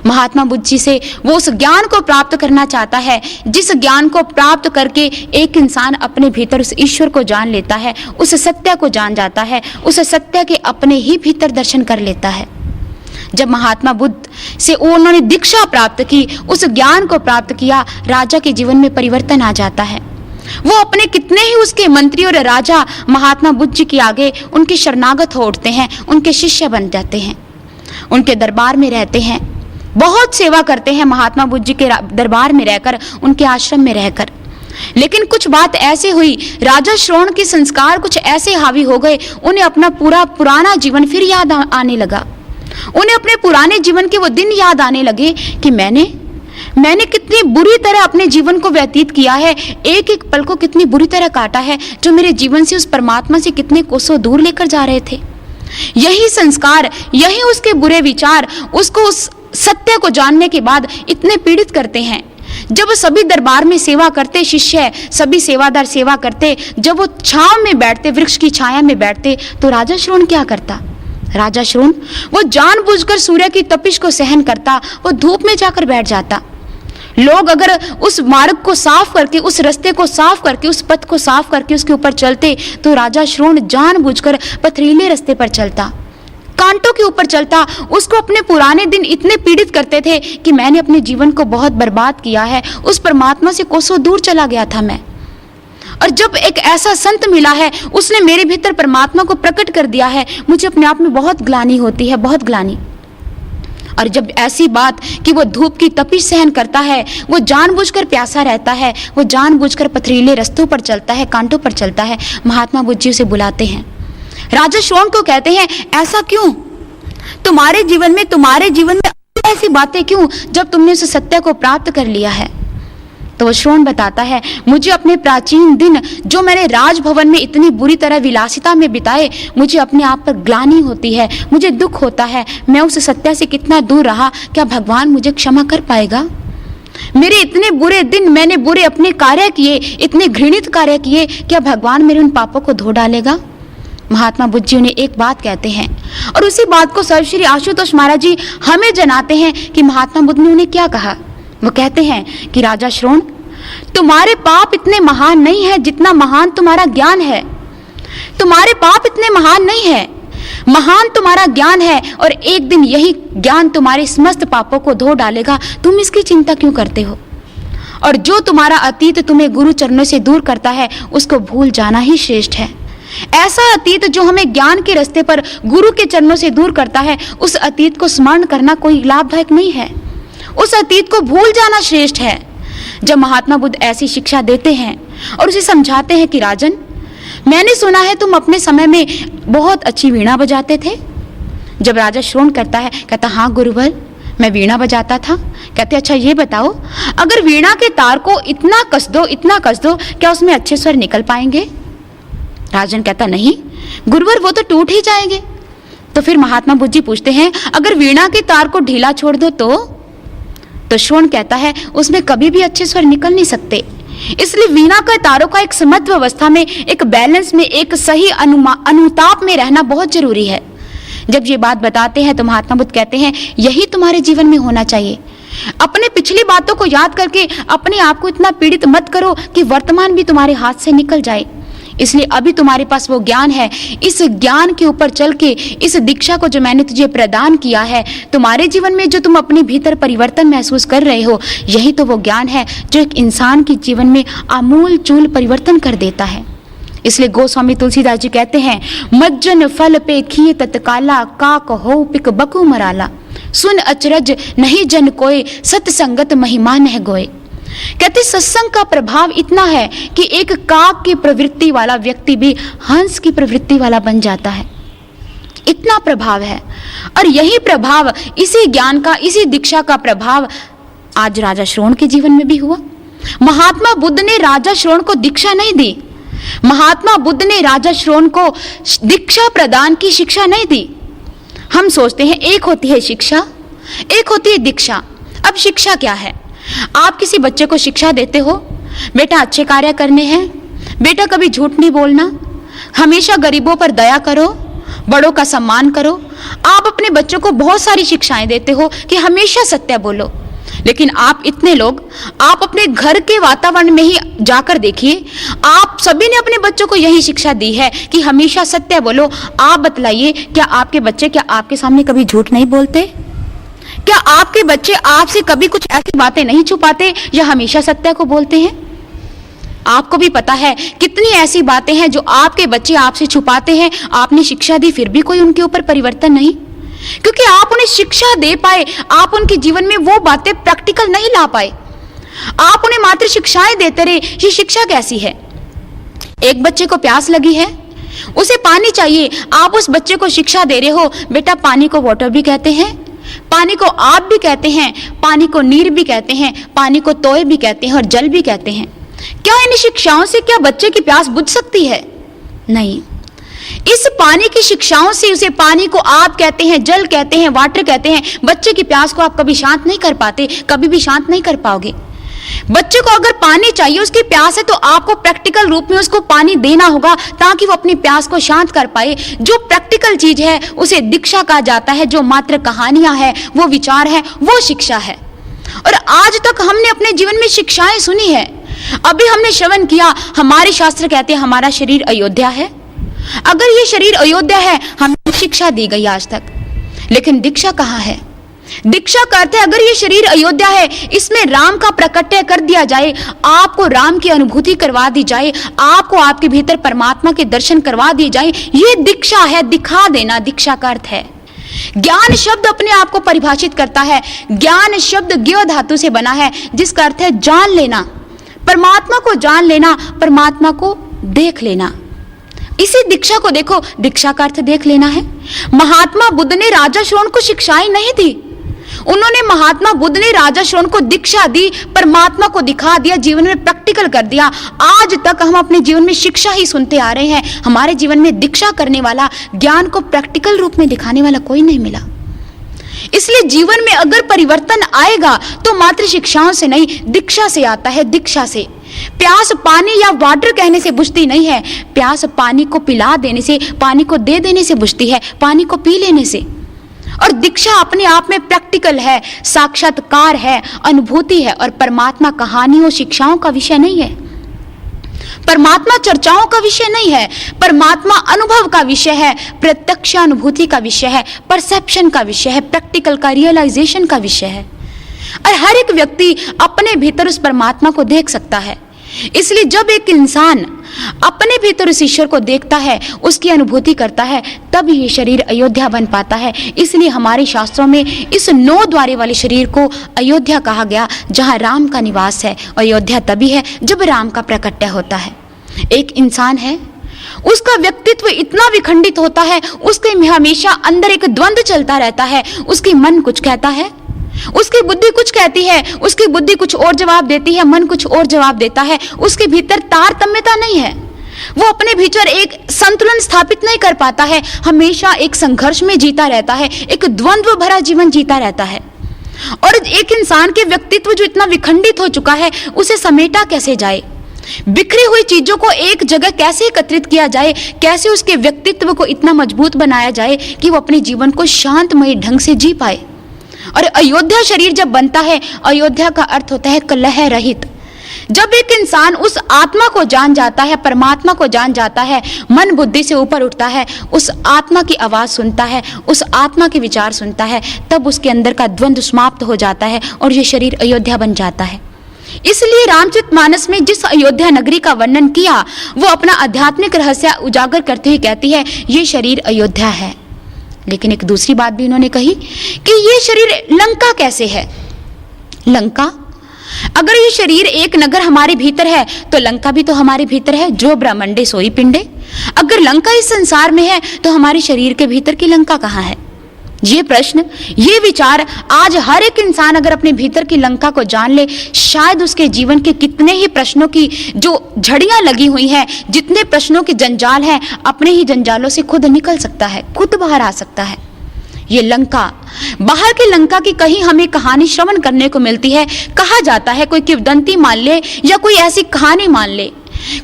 महात्मा बुद्ध जी से वो उस ज्ञान को प्राप्त करना चाहता है जिस ज्ञान को प्राप्त करके एक इंसान अपने भीतर उस ईश्वर को जान लेता है, उस सत्य को जान जाता है, उस सत्य के अपने ही भीतर दर्शन कर लेता है। जब महात्मा बुद्ध से उन्होंने दीक्षा प्राप्त की, उस ज्ञान को प्राप्त किया, राजा के जीवन में परिवर्तन आ जाता है। वो अपने कितने ही उसके मंत्री और राजा महात्मा बुद्ध जी के आगे उनके शरणागत हो उठते हैं, उनके शिष्य बन जाते हैं, उनके दरबार में रहते हैं, बहुत सेवा करते हैं महात्मा बुद्ध जी के दरबार में रहकर, उनके आश्रम में रहकर। लेकिन कुछ बात ऐसे हुई, राजा श्रवण के संस्कार कुछ ऐसे हावी हो गए, उन्हें अपना पूरा पुराना जीवन फिर याद आने लगा। उन्हें अपने पुराने जीवन के वो दिन याद आने लगे कि मैंने कितनी बुरी तरह अपने जीवन को व्यतीत किया है, एक एक पल को कितनी बुरी तरह काटा है, जो मेरे जीवन से उस परमात्मा से कितने कोसों दूर लेकर जा रहे थे। यही संस्कार, यही उसके बुरे विचार उसको उस सत्य को जानने के बाद इतने पीड़ित करते हैं। जब सभी दरबार में सेवा करते, शिष्य सभी सेवादार सेवा करते, जब वो छांव में बैठते, वृक्ष की छाया में बैठते, तो राजा श्रवण क्या करता? राजा श्रवण वो जानबूझकर सूर्य की तपिश को सहन करता, वो धूप में जाकर बैठ जाता। लोग अगर उस मार्ग को साफ करके, उस रास्ते को साफ करके, उस पथ को साफ करके उसके ऊपर चलते, तो राजा श्रवण जानबूझकर पथरीले रास्ते पर चलता, कांटों के ऊपर चलता। उसको अपने पुराने दिन इतने पीड़ित करते थे कि मैंने अपने जीवन को बहुत बर्बाद किया है, उस परमात्मा से कोसों दूर चला गया था मैं। और जब एक ऐसा संत मिला है, उसने मेरे भीतर परमात्मा को प्रकट कर दिया है, मुझे अपने आप में बहुत ग्लानि होती है, बहुत ग्लानि। और जब ऐसी बात कि वो धूप की तपिश सहन करता है, वो जानबूझकर प्यासा रहता है, वो जानबूझकर पथरीले रास्तों पर चलता है, कांटों पर चलता है, महात्मा बुद्ध जी उसे बुलाते हैं। राजा श्रवण को कहते हैं, ऐसा क्यों? तुम्हारे जीवन में ऐसी बातें क्यों, जब तुमने उस सत्य को प्राप्त कर लिया है? तो वो श्रवण बताता है, मुझे अपने प्राचीन दिन जो मैंने राजभवन में इतनी बुरी तरह विलासिता में बिताए, मुझे अपने आप पर ग्लानि होती है, मुझे दुख होता है। मैं उस सत्य से कितना दूर रहा, क्या भगवान मुझे क्षमा कर पाएगा? मेरे इतने बुरे दिन, मैंने बुरे अपने कार्य किए, इतने घृणित कार्य किए, क्या भगवान मेरे उन पापों को धो डालेगा? महात्मा बुद्ध जी उन्हें एक बात कहते हैं, और उसी बात को सर्वश्री आशुतोष महाराज जी हमें जनाते हैं कि महात्मा बुद्ध ने उन्हें क्या कहा। वो कहते हैं कि राजा श्रवण, तुम्हारे पाप इतने महान नहीं है जितना महान तुम्हारा ज्ञान है। तुम्हारे पाप इतने महान नहीं है, महान तुम्हारा ज्ञान है, और एक दिन यही ज्ञान तुम्हारे समस्त पापों को धो डालेगा। तुम इसकी चिंता क्यों करते हो? और जो तुम्हारा अतीत तुम्हें गुरु चरणों से दूर करता है, उसको भूल जाना ही श्रेष्ठ है। ऐसा अतीत जो हमें ज्ञान के रास्ते पर गुरु के चरणों से दूर करता है, उस अतीत को स्मरण करना कोई लाभदायक नहीं है, उस अतीत को भूल जाना श्रेष्ठ है। जब महात्मा बुद्ध ऐसी शिक्षा देते हैं और उसे समझाते हैं कि राजन, मैंने सुना है तुम अपने समय में बहुत अच्छी वीणा बजाते थे। जब राजा श्रवण करता है, कहता हाँ गुरुवर, मैं वीणा बजाता था। कहते अच्छा ये बताओ, अगर वीणा के तार को इतना कस दो, क्या उसमें अच्छे स्वर निकल पाएंगे? राजन कहता नहीं गुरुवर, वो तो टूट ही जाएंगे। तो फिर महात्मा बुद्ध जी पूछते हैं, अगर वीणा के तार को ढीला छोड़ दो तो श्रवण कहता है उसमें कभी भी अच्छे स्वर निकल नहीं सकते। इसलिए वीणा के तारों का एक समत्व अवस्था में, एक बैलेंस में, एक सही अनुताप में रहना बहुत जरूरी है। जब ये बात बताते हैं तो महात्मा बुद्ध कहते हैं यही तुम्हारे जीवन में होना चाहिए। अपने पिछली बातों को याद करके अपने आप को इतना पीड़ित मत करो कि वर्तमान भी तुम्हारे हाथ से निकल जाए। इसलिए अभी तुम्हारे पास वो ज्ञान है, इस ज्ञान के ऊपर चल के, इस दीक्षा को जो मैंने तुझे प्रदान किया है, तुम्हारे जीवन में जो तुम अपने भीतर परिवर्तन महसूस कर रहे हो, यही तो वो ज्ञान है जो एक इंसान के जीवन में आमूल चूल परिवर्तन कर देता है। इसलिए गोस्वामी तुलसीदास जी कहते हैं, मज्जन फल पे खिए तत्काला, काक हो पिक बकु मराला, सुन अचरज नहीं जन कोय, सत्संगत महिमा नह गोय। कहते सत्संग का प्रभाव इतना है कि एक काक की प्रवृत्ति वाला व्यक्ति भी हंस की प्रवृत्ति वाला बन जाता है, इतना प्रभाव है। और यही प्रभाव, इसी ज्ञान का, इसी दीक्षा का प्रभाव आज राजा श्रवण के जीवन में भी हुआ। महात्मा बुद्ध ने राजा श्रवण को दीक्षा नहीं दी, महात्मा बुद्ध ने राजा श्रवण को दीक्षा प्रदान की शिक्षा नहीं दी। हम सोचते हैं एक होती है शिक्षा, एक होती है दीक्षा। अब शिक्षा क्या है? आप किसी बच्चे को शिक्षा देते हो, बेटा अच्छे कार्य करने हैं, बेटा कभी झूठ नहीं बोलना, हमेशा गरीबों पर दया करो, बड़ों का सम्मान करो, आप अपने बच्चों को बहुत सारी शिक्षाएं देते हो कि हमेशा सत्य बोलो, लेकिन आप इतने लोग, आप अपने घर के वातावरण में ही जाकर देखिए, आप सभी ने अपने बच्चों को यही शिक्षा दी है कि हमेशा सत्य बोलो। आप बतलाइए, क्या आपके बच्चे क्या आपके सामने कभी झूठ नहीं बोलते? क्या आपके बच्चे आपसे कभी कुछ ऐसी बातें नहीं छुपाते या हमेशा सत्य को बोलते हैं? आपको भी पता है कितनी ऐसी बातें हैं जो आपके बच्चे आपसे छुपाते हैं। आपने शिक्षा दी फिर भी कोई उनके ऊपर परिवर्तन नहीं, क्योंकि आप उन्हें शिक्षा दे पाए, आप उनके जीवन में वो बातें प्रैक्टिकल नहीं ला पाए। आप उन्हें मात्र शिक्षाएं देते रहे। ये शिक्षा कैसी है? एक बच्चे को प्यास लगी है, उसे पानी चाहिए, आप उस बच्चे को शिक्षा दे रहे हो, बेटा पानी को वाटर भी कहते हैं, पानी को आप भी कहते हैं, पानी को नीर भी कहते हैं, पानी को तोय भी कहते हैं और जल भी कहते हैं। क्या इन शिक्षाओं से क्या बच्चे की प्यास बुझ सकती है? नहीं। इस पानी की शिक्षाओं से उसे पानी को आप कहते हैं, जल कहते हैं, वाटर कहते हैं, बच्चे की प्यास को आप कभी शांत नहीं कर पाते, कभी भी शांत नहीं कर पाओगे। बच्चे को अगर पानी चाहिए, उसकी प्यास है, तो आपको प्रैक्टिकल रूप में उसको पानी देना होगा ताकि वो अपनी प्यास को शांत कर पाए। जो प्रैक्टिकल चीज है उसे दीक्षा कहा जाता है, जो मात्र कहानियां है, वो विचार है, वो शिक्षा है। और आज तक हमने अपने जीवन में शिक्षाएं सुनी है। अभी हमने श्रवण किया, हमारे शास्त्र कहते हैं हमारा शरीर अयोध्या है। अगर ये शरीर अयोध्या है, हमें शिक्षा दी गई आज तक, लेकिन दीक्षा कहाँ है? दीक्षा करते अगर ये शरीर अयोध्या है, इसमें राम का प्रकट्य कर दिया जाए, आपको राम की अनुभूति करवा दी जाए, आपको आपके भीतर परमात्मा के दर्शन करवा दिए जाए, ये दीक्षा है, दिखा देना दीक्षा का अर्थ है। ज्ञान शब्द अपने आप को परिभाषित करता है। ज्ञान शब्द ज्ञ धातु से बना है, जिसका अर्थ है जान लेना, परमात्मा को जान लेना, परमात्मा को देख लेना। इसी दीक्षा को देखो, दीक्षा का अर्थ देख लेना है। महात्मा बुद्ध ने राजा श्रोण को शिक्षाएं नहीं दी, उन्होंने महात्मा बुद्ध ने राजा श्रोण को दीक्षा दी, परमात्मा को दिखा दिया, जीवन में प्रैक्टिकल कर दिया। आज तक हम अपने जीवन में शिक्षा ही सुनते आ रहे हैं, हमारे जीवन में दीक्षा करने वाला, ज्ञान को प्रैक्टिकल रूप में दिखाने वाला कोई नहीं मिला। इसलिए जीवन में अगर परिवर्तन आएगा तो मात्र शिक्षाओं से नहीं, दीक्षा से आता है, दीक्षा से। प्यास पानी या वाटर कहने से बुझती नहीं है, प्यास पानी को पिला देने से, पानी को दे देने से बुझती है, पानी को पी लेने से। और दीक्षा अपने आप में प्रैक्टिकल है, साक्षात्कार है, अनुभूति है। और परमात्मा कहानियों शिक्षाओं का विषय नहीं है, परमात्मा चर्चाओं का विषय नहीं है, परमात्मा अनुभव का विषय है, प्रत्यक्ष अनुभूति का विषय है, परसेप्शन का विषय है, प्रैक्टिकल का, रियलाइजेशन का विषय है। और हर एक व्यक्ति अपने भीतर उस परमात्मा को देख सकता है। इसलिए जब एक इंसान अपने भीतर उस ईश्वर को देखता है, उसकी अनुभूति करता है, तब ये शरीर अयोध्या बन पाता है। इसलिए हमारे शास्त्रों में इस 9 द्वारे वाले शरीर को अयोध्या कहा गया, जहाँ राम का निवास है। अयोध्या तभी है जब राम का प्रकट्य होता है। एक इंसान है, उसका व्यक्तित्व इतना विखंडित होता है, उसके हमेशा अंदर एक द्वंद्व चलता रहता है। उसकी मन कुछ कहता है, उसकी बुद्धि कुछ कहती है, उसकी बुद्धि कुछ और जवाब देती है, मन कुछ और जवाब देता है। उसके भीतर तारतम्यता नहीं है, वो अपने भीतर एक संतुलन स्थापित नहीं कर पाता है, हमेशा एक संघर्ष में जीता रहता है, एक द्वंद्व भरा जीवन जीता रहता है। और एक इंसान के व्यक्तित्व जो इतना विखंडित हो चुका है, उसे समेटा कैसे जाए? बिखरी हुई चीजों को एक जगह कैसे एकत्रित किया जाए? कैसे उसके व्यक्तित्व को इतना मजबूत बनाया जाए कि वो अपने जीवन को शांतमय ढंग से जी पाए? और अयोध्या शरीर जब बनता है, अयोध्या का अर्थ होता है कलह रहित। जब एक इंसान उस आत्मा को जान जाता है, परमात्मा को जान जाता है, मन बुद्धि से ऊपर उठता है, उस आत्मा की आवाज सुनता है, उस आत्मा के विचार सुनता है, तब उसके अंदर का द्वंद्व समाप्त हो जाता है और ये शरीर अयोध्या बन जाता है। इसलिए रामचरितमानस में जिस अयोध्या नगरी का वर्णन किया, वो अपना आध्यात्मिक रहस्य उजागर करते हुए कहती है, ये शरीर अयोध्या है। लेकिन एक दूसरी बात भी उन्होंने कही कि ये शरीर लंका कैसे है? लंका, अगर ये शरीर एक नगर हमारे भीतर है तो लंका भी तो हमारे भीतर है, जो ब्रह्मंडे सोई पिंडे। अगर लंका इस संसार में है तो हमारे शरीर के भीतर की लंका कहाँ है? ये प्रश्न, ये विचार आज हर एक इंसान अगर अपने भीतर की लंका को जान ले, शायद उसके जीवन के कितने ही प्रश्नों की जो झड़ियां लगी हुई हैं, जितने प्रश्नों के जंजाल हैं, अपने ही जंजालों से खुद निकल सकता है, खुद बाहर आ सकता है। ये लंका, बाहर की लंका की कहीं हमें कहानी श्रवण करने को मिलती है। कहा जाता है, कोई किंवदंती मान ले या कोई ऐसी कहानी मान ले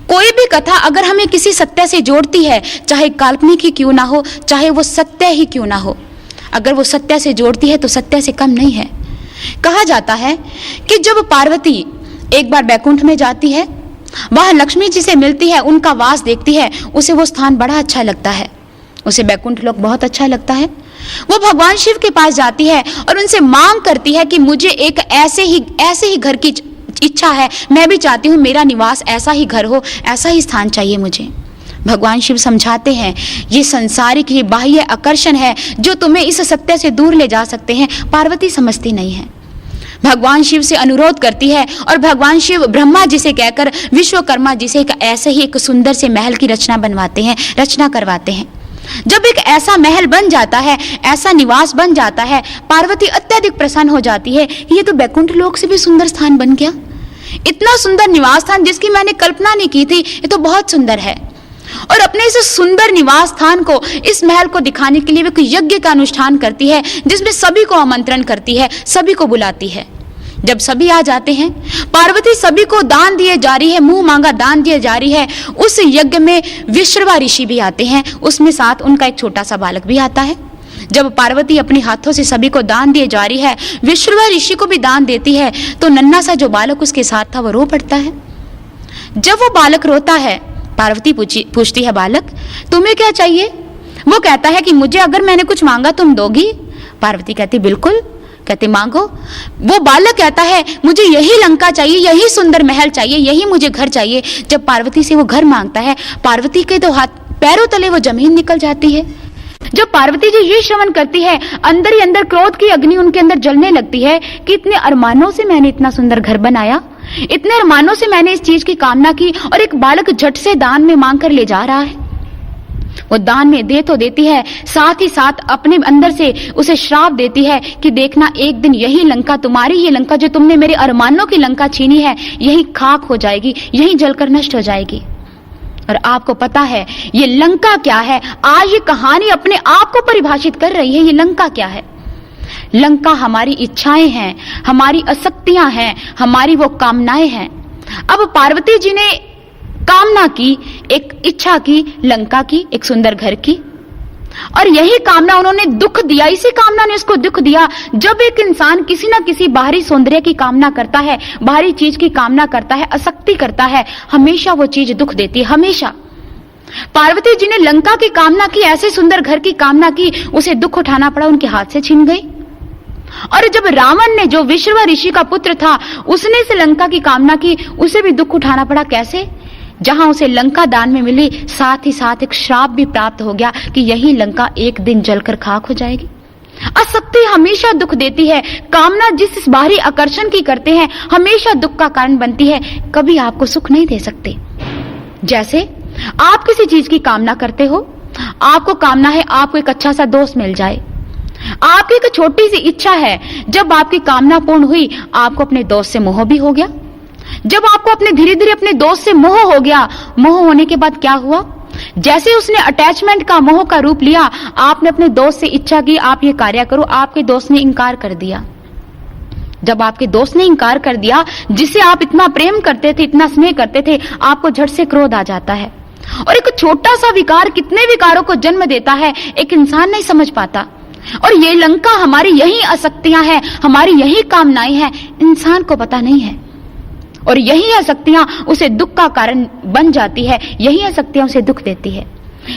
कोई भी कथा अगर हमें किसी सत्य से जोड़ती है, चाहे काल्पनिक ही क्यों ना हो, चाहे वो सत्य ही क्यों ना हो, अगर वो सत्य से जोड़ती है तो सत्य से कम नहीं है। कहा जाता है कि जब पार्वती एक बार बैकुंठ में जाती है, वहां लक्ष्मी जी से मिलती है, उनका वास देखती है, उसे वो स्थान बड़ा अच्छा लगता है, उसे बैकुंठ लोक बहुत अच्छा लगता है। वो भगवान शिव के पास जाती है और उनसे मांग करती है कि मुझे एक ऐसे ही घर की इच्छा है, मैं भी चाहती हूँ मेरा निवास ऐसा ही घर हो, ऐसा ही स्थान चाहिए मुझे। भगवान शिव समझाते हैं, ये संसारिक, ये बाह्य आकर्षण है जो तुम्हें इस सत्य से दूर ले जा सकते हैं। पार्वती समझती नहीं है, भगवान शिव से अनुरोध करती है और भगवान शिव ब्रह्मा जी से कहकर विश्वकर्मा जी से एक सुंदर से महल की रचना करवाते हैं। जब एक ऐसा महल बन जाता है, ऐसा निवास बन जाता है, पार्वती अत्यधिक प्रसन्न हो जाती है। ये तो बैकुंठ लोक से भी सुंदर स्थान बन गया, इतना सुंदर निवास स्थान जिसकी मैंने कल्पना नहीं की थी, ये तो बहुत सुंदर है। और अपने इस सुंदर निवास स्थान को, इस महल को दिखाने के लिए वे कोई यज्ञ का अनुष्ठान करती है, जिसमें सभी को आमंत्रण करती है, सभी को बुलाती है। जब सभी आ जाते हैं, पार्वती सभी को दान दिए जा रही है, मुंह मांगा दान दिए जा रही है। उस यज्ञ में विश्रवा ऋषि भी आते हैं, उसमें साथ उनका एक छोटा सा बालक भी आता है। जब पार्वती अपने हाथों से सभी को दान दिए जा रही है, विश्रवा ऋषि को भी दान देती है, तो नन्हा सा जो बालक उसके साथ था वो रो पड़ता है। जब वो बालक रोता है, पार्वती पूछती है, बालक तुम्हें क्या चाहिए? वो कहता है कि मुझे अगर मैंने कुछ मांगा तुम दोगी? पार्वती कहती बिल्कुल, कहते मांगो। वो बालक कहता है मुझे यही लंका चाहिए, यही सुंदर महल चाहिए, यही मुझे घर चाहिए। जब पार्वती से वो घर मांगता है, पार्वती के तो हाथ पैरों तले वो जमीन निकल जाती है। जब पार्वती जी ये श्रवण करती है, अंदर ही अंदर क्रोध की अग्नि उनके अंदर जलने लगती है कि इतने अरमानों से मैंने इतना सुंदर घर बनाया, इतने अरमानों से मैंने इस चीज की कामना की, और एक बालक झट से दान में मांग कर ले जा रहा है। वो दान में दे तो देती है, साथ ही साथ अपने अंदर से उसे श्राप देती है कि देखना एक दिन यही लंका, तुम्हारी ये लंका जो तुमने मेरे अरमानों की लंका छीनी है, यही खाक हो जाएगी, यही जलकर नष्ट हो जाएगी। और आपको पता है ये लंका क्या है? आज ये कहानी अपने आप को परिभाषित कर रही है। ये लंका क्या है? लंका हमारी इच्छाएं हैं, हमारी आसक्तियां हैं, हमारी वो कामनाएं हैं। अब पार्वती जी ने कामना की, एक इच्छा की लंका की, एक सुंदर घर की, और यही कामना उन्होंने दुख दिया, इसी कामना ने उसको दुख दिया। जब एक इंसान किसी ना किसी बाहरी सौंदर्य की कामना करता है, बाहरी चीज की कामना करता है, आसक्ति करता है, हमेशा वो चीज दुख देती है, हमेशा। पार्वती जी ने लंका की कामना की, ऐसे सुंदर घर की कामना की, उसे दुख उठाना पड़ा, उनके हाथ से छीन गई। और जब रावण ने, जो विश्रवा ऋषि का पुत्र था, उसने इस लंका की कामना की, उसे भी दुख उठाना पड़ा। कैसे? जहां उसे लंका दान में मिली, साथ ही साथ एक श्राप भी प्राप्त हो गया कि यही लंका एक दिन जलकर खाक हो जाएगी। आसक्ति हमेशा दुख देती है। कामना जिस बाहरी आकर्षण की करते हैं, हमेशा दुख का कारण बनती है, कभी आपको सुख नहीं दे सकते। जैसे आप किसी चीज की कामना करते हो, आपको कामना है आपको एक अच्छा सा दोस्त मिल जाए, आपकी एक छोटी सी इच्छा है, जब आपकी कामना पूर्ण हुई, आपको अपने दोस्त से मोह भी हो गया। जब आपको अपने धीरे धीरे अपने दोस्त से मोह हो गया, मोह होने के बाद क्या हुआ? जैसे उसने अटैचमेंट का, मोह का रूप लिया, आपने अपने दोस्त से इच्छा की आप ये कार्य करो, आपके दोस्त ने इंकार कर दिया। जब आपके दोस्त ने इंकार कर दिया, जिसे आप इतना प्रेम करते थे, इतना स्नेह करते थे, आपको झट से क्रोध आ जाता है। और एक छोटा सा विकार कितने विकारों को जन्म देता है, एक इंसान नहीं समझ पाता। और ये लंका हमारी यही आसक्तियां हैं, हमारी यही कामनाएं हैं, इंसान को पता नहीं है। और यही आसक्तियां उसे दुख का कारण बन जाती है, यही आसक्तियां उसे दुख देती है।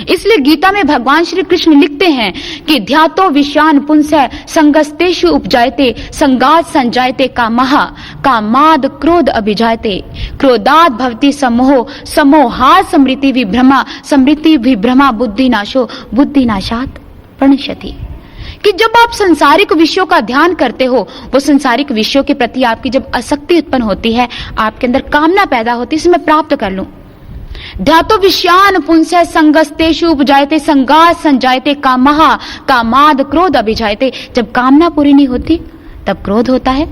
इसलिए गीता में भगवान श्री कृष्ण लिखते हैं कि ध्यातो विषयान पुंसः संगस्तेषु उपजायते संगात संजायते कामः कामाद क्रोध अभिजायते क्रोधात् भवति समोह समोहात् समृति विभ्रमा समृति विभ्रमा बुद्धिनाशो बुद्धिनाशात् प्रणश्यति। कि जब आप सांसारिक विषयों का ध्यान करते हो, वो सांसारिक विषयों के प्रति आपकी जब आसक्ति उत्पन्न होती है, आपके अंदर कामना पैदा होती है, इसे मैं प्राप्त कर लूं। ध्यातो विषयान पुंसः संगस्तेषु उपजायते संगात् संजायते कामः कामाद क्रोध अभिजायते। जब कामना पूरी नहीं होती तब क्रोध होता है।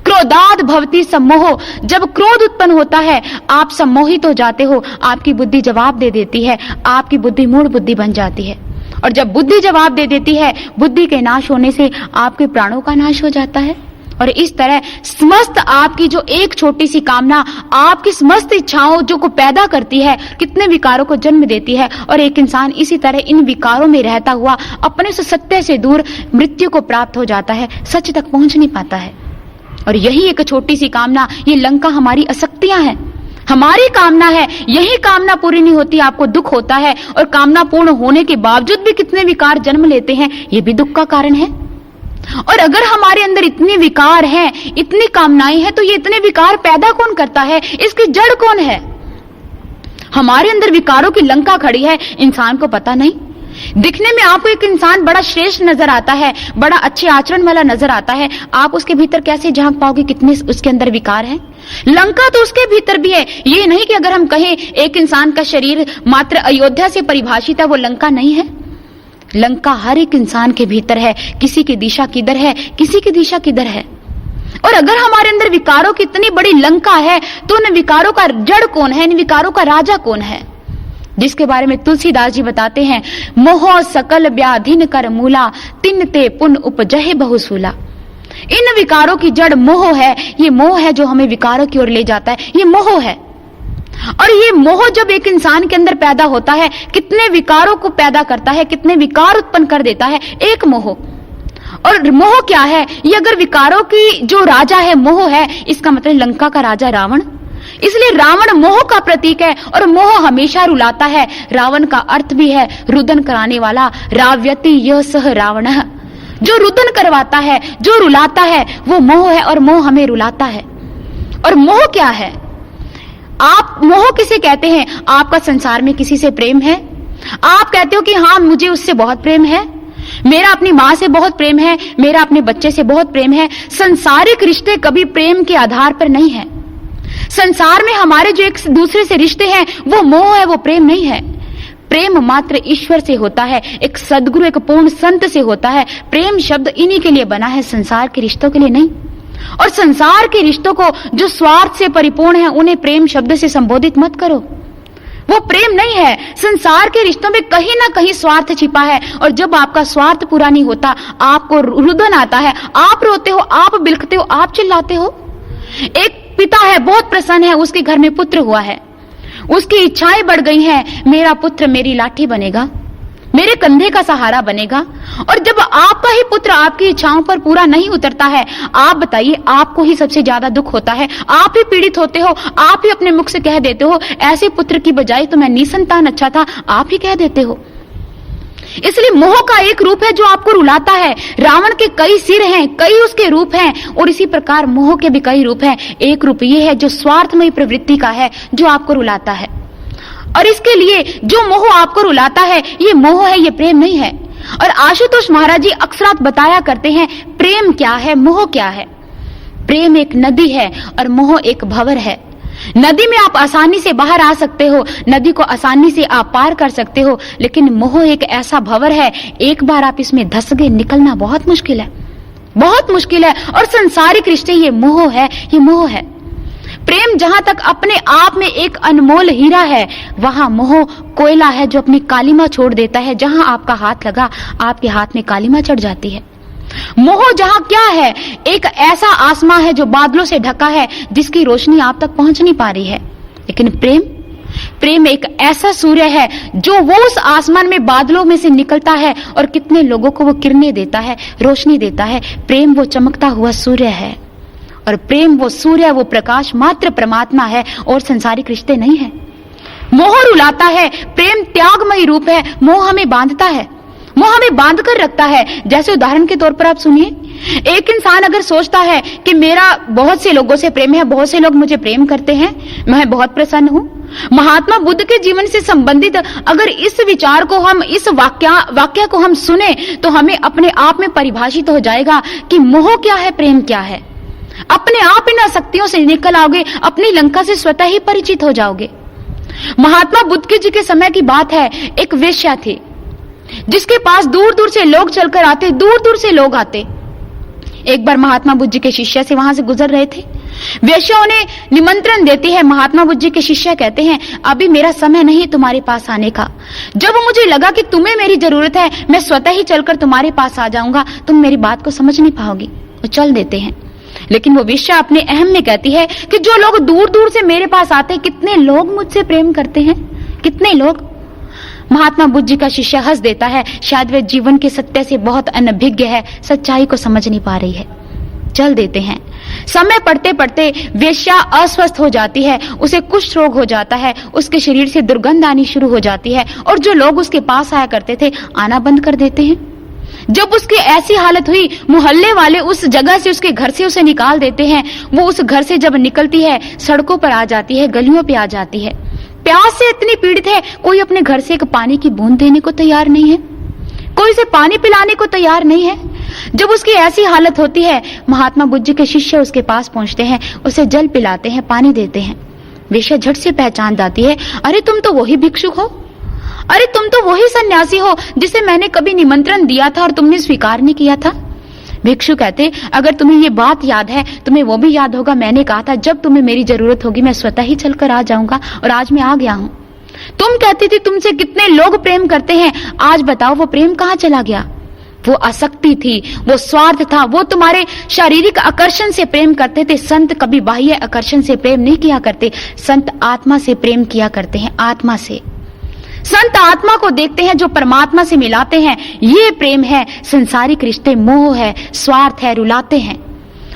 क्रोधात् भवति सम्मोह। जब क्रोध उत्पन्न होता है, आप सम्मोहित हो जाते हो, आपकी बुद्धि जवाब दे देती है, आपकी बुद्धि मूढ़ बुद्धि बन जाती है। और जब बुद्धि जवाब दे देती है, बुद्धि के नाश होने से आपके प्राणों का नाश हो जाता है। और इस तरह समस्त आपकी जो एक छोटी सी कामना आपकी समस्त इच्छाओं जो को पैदा करती है, कितने विकारों को जन्म देती है, और एक इंसान इसी तरह इन विकारों में रहता हुआ अपने से सत्य से दूर मृत्यु को प्राप्त हो जाता है, सच तक पहुंच नहीं पाता है। और यही एक छोटी सी कामना, ये लंका हमारी आसक्तियां हैं, हमारी कामना है। यही कामना पूरी नहीं होती, आपको दुख होता है, और कामना पूर्ण होने के बावजूद भी कितने विकार जन्म लेते हैं, ये भी दुख का कारण है। और अगर हमारे अंदर इतने विकार हैं, इतनी कामनाएं हैं, तो ये इतने विकार पैदा कौन करता है, इसकी जड़ कौन है? हमारे अंदर विकारों की लंका खड़ी है, इंसान को पता नहीं। दिखने में आपको एक इंसान बड़ा श्रेष्ठ नजर आता है, बड़ा अच्छे आचरण वाला नजर आता है, आप उसके भीतर कैसे झांक पाओगे कितने उसके अंदर विकार हैं? लंका तो उसके भीतर भी है। ये नहीं कि अगर हम कहें एक इंसान का शरीर मात्र अयोध्या से परिभाषित है, वो लंका नहीं है। लंका हर एक इंसान के भीतर है। किसी की दिशा किधर है, किसी की दिशा किधर है। और अगर हमारे अंदर विकारों की इतनी बड़ी लंका है, तो इन विकारों का जड़ कौन है, इन विकारों का राजा कौन है? जिसके बारे में तुलसीदास जी बताते हैं, मोह सकल व्याधिन कर मूला, तिन ते पुन उपजहे बहुसूला। इन विकारों की जड़ मोह है। ये मोह है जो हमें विकारों की ओर ले जाता है, ये मोह है। और ये मोह जब एक इंसान के अंदर पैदा होता है, कितने विकारों को पैदा करता है, कितने विकार उत्पन्न कर देता है, एक मोह। और मोह क्या है? ये अगर विकारों की जो राजा है मोह है, इसका मतलब लंका का राजा रावण। इसलिए रावण मोह का प्रतीक है, और मोह हमेशा रुलाता है। रावण का अर्थ भी है रुदन कराने वाला, राव्यति यह सह रावण। जो रुदन करवाता है, जो रुलाता है, वो मोह है, और मोह हमें रुलाता है। और मोह क्या है? आप मोह किसे कहते हैं? आपका संसार में किसी से प्रेम है, आप कहते हो कि हाँ मुझे उससे बहुत प्रेम है, मेरा अपनी माँ से बहुत प्रेम है, मेरा अपने बच्चे से बहुत प्रेम है। संसारिक रिश्ते कभी प्रेम के आधार पर नहीं है। संसार में हमारे जो एक दूसरे से रिश्ते हैं, वो मोह है, वो प्रेम नहीं है। प्रेम मात्र ईश्वर से होता है, एक सदगुरु, एक पूर्ण संत से होता है। प्रेम शब्द इन्हीं के लिए बना है, संसार के रिश्तों के लिए नहीं। और संसार के रिश्तों को जो स्वार्थ से परिपूर्ण है, उन्हें प्रेम शब्द से संबोधित मत करो, वो प्रेम नहीं है। संसार के रिश्तों में कहीं ना कहीं स्वार्थ छिपा है, और जब आपका स्वार्थ पूरा नहीं होता, आपको रुदन आता है, आप रोते हो, आप बिलखते हो, आप चिल्लाते हो। एक पिता है, बहुत प्रसन्न है, उसके घर में पुत्र हुआ है, उसकी इच्छाएं बढ़ गई हैं, मेरा पुत्र मेरी लाठी बनेगा, मेरे कंधे का सहारा बनेगा। और जब आपका ही पुत्र आपकी इच्छाओं पर पूरा नहीं उतरता है, आप बताइए, आपको ही सबसे ज्यादा दुख होता है, आप ही पीड़ित होते हो, आप ही अपने मुख से कह देते हो ऐसे पुत्र की बजाय तो मैं निसंतान अच्छा था, आप ही कह देते हो। इसलिए मोह का एक रूप है जो आपको रुलाता है। रावण के कई सिर हैं, कई उसके रूप हैं, और इसी प्रकार मोह के भी कई रूप हैं। एक रूप ये है जो स्वार्थमयी प्रवृत्ति का है, जो आपको रुलाता है। और इसके लिए जो मोह आपको रुलाता है, ये मोह है, ये प्रेम नहीं है। और आशुतोष महाराज जी अक्सर बताया करते हैं, प्रेम क्या है, मोह क्या है। प्रेम एक नदी है और मोह एक भंवर है। नदी में आप आसानी से बाहर आ सकते हो, नदी को आसानी से आप पार कर सकते हो, लेकिन मोह एक ऐसा भंवर है, एक बार आप इसमें धंस गए, निकलना बहुत मुश्किल है, बहुत मुश्किल है। और संसारिक रिश्ते ये मोह है, ये मोह है। प्रेम जहां तक अपने आप में एक अनमोल हीरा है, वहां मोह कोयला है जो अपनी कालिमा छोड़ देता है। जहां आपका हाथ लगा, आपके हाथ में कालिमा चढ़ जाती है। मोह जहां क्या है, एक ऐसा आसमां है जो बादलों से ढका है, जिसकी रोशनी आप तक पहुंच नहीं पा रही है। लेकिन प्रेम एक ऐसा सूर्य है जो वो उस आसमान में बादलों में से निकलता है और कितने लोगों को वो किरणें देता है, रोशनी देता है। प्रेम वो चमकता हुआ सूर्य है, और प्रेम वो सूर्य, वो प्रकाश मात्र परमात्मा है, और संसारिक रिश्ते नहीं है। मोह रुलाता है, प्रेम त्यागमयी रूप है। मोह हमें बांधता है, मोह हमें बांध कर रखता है। जैसे उदाहरण के तौर पर आप सुनिए, एक इंसान अगर सोचता है कि मेरा बहुत से लोगों से प्रेम है, बहुत से लोग मुझे प्रेम करते हैं, मैं बहुत प्रसन्न हूं। महात्मा बुद्ध के जीवन से संबंधित अगर इस विचार को हम, इस वाक्य को हम सुने, तो हमें अपने आप में परिभाषित हो जाएगा कि मोह क्या है, प्रेम क्या है। अपने आप इन आसक्तियों से निकल आओगे, अपनी लंका से स्वतः ही परिचित हो जाओगे। महात्मा बुद्ध जी के समय की बात है, एक वेश्या थी जिसके पास दूर दूर से लोग चलकर आते, दूर दूर से लोग आते। एक बार महात्मा बुद्ध जी के शिष्य से वहां से गुजर रहे थे। वेश्या उन्हें निमंत्रण देती है। महात्मा बुद्ध जी के शिष्य कहते हैं, अभी मेरा समय नहीं तुम्हारे पास आने का। जब मुझे लगा कि तुम्हें मेरी जरूरत है, मैं स्वतः ही चलकर तुम्हारे पास आ जाऊंगा, तुम मेरी बात को समझ नहीं पाओगी। वो चल देते हैं। लेकिन वो वेश्या अपने अहम में कहती है कि जो लोग दूर दूर से मेरे पास आते हैं, कितने लोग मुझसे प्रेम करते हैं, कितने लोग। महात्मा बुद्ध जी का शिष्य हंस देता है, शायद वे जीवन के सत्य से बहुत अनभिज्ञ है, सच्चाई को समझ नहीं पा रही है। चल देते हैं। समय पढ़ते पढ़ते वेश्या अस्वस्थ हो जाती है, उसे कुष्ठ रोग हो जाता है, उसके शरीर से दुर्गंध आनी शुरू हो जाती है और जो लोग उसके पास आया करते थे आना बंद कर देते हैं। जब उसकी ऐसी हालत हुई, मोहल्ले वाले उस जगह से, उसके घर से उसे निकाल देते हैं। वो उस घर से जब निकलती है सड़कों पर आ जाती है, गलियों पे आ जाती है। प्यास से इतनी पीड़ित है, कोई अपने घर से एक पानी की बूंद देने को तैयार नहीं है, कोई उसे पानी पिलाने को तैयार नहीं है। जब उसकी ऐसी हालत होती है, महात्मा बुद्ध जी के शिष्य उसके पास पहुंचते हैं, उसे जल पिलाते हैं, पानी देते हैं। वेश्या झट से पहचान जाती है, अरे तुम तो वही भिक्षुक हो, अरे तुम तो वही सन्यासी हो जिसे मैंने कभी निमंत्रण दिया था और तुमने स्वीकार नहीं किया था। भिक्षु कहते, अगर तुम्हें ये बात याद है, तुम्हें वो भी याद होगा, मैंने कहा था जब तुम्हें मेरी जरूरत होगी मैं स्वतः ही चलकर आ जाऊंगा, और आज मैं आ गया हूं। तुम कहती थी तुमसे कितने लोग प्रेम करते हैं, आज बताओ वो प्रेम कहां चला गया? वो आसक्ति थी, वो स्वार्थ था, वो तुम्हारे शारीरिक आकर्षण से प्रेम करते थे। संत कभी बाह्य आकर्षण से प्रेम नहीं किया करते, संत आत्मा से प्रेम किया करते हैं, आत्मा से। संत आत्मा को देखते हैं जो परमात्मा से मिलाते हैं, ये प्रेम है। संसारिक रिश्ते मोह है, स्वार्थ है, रुलाते हैं।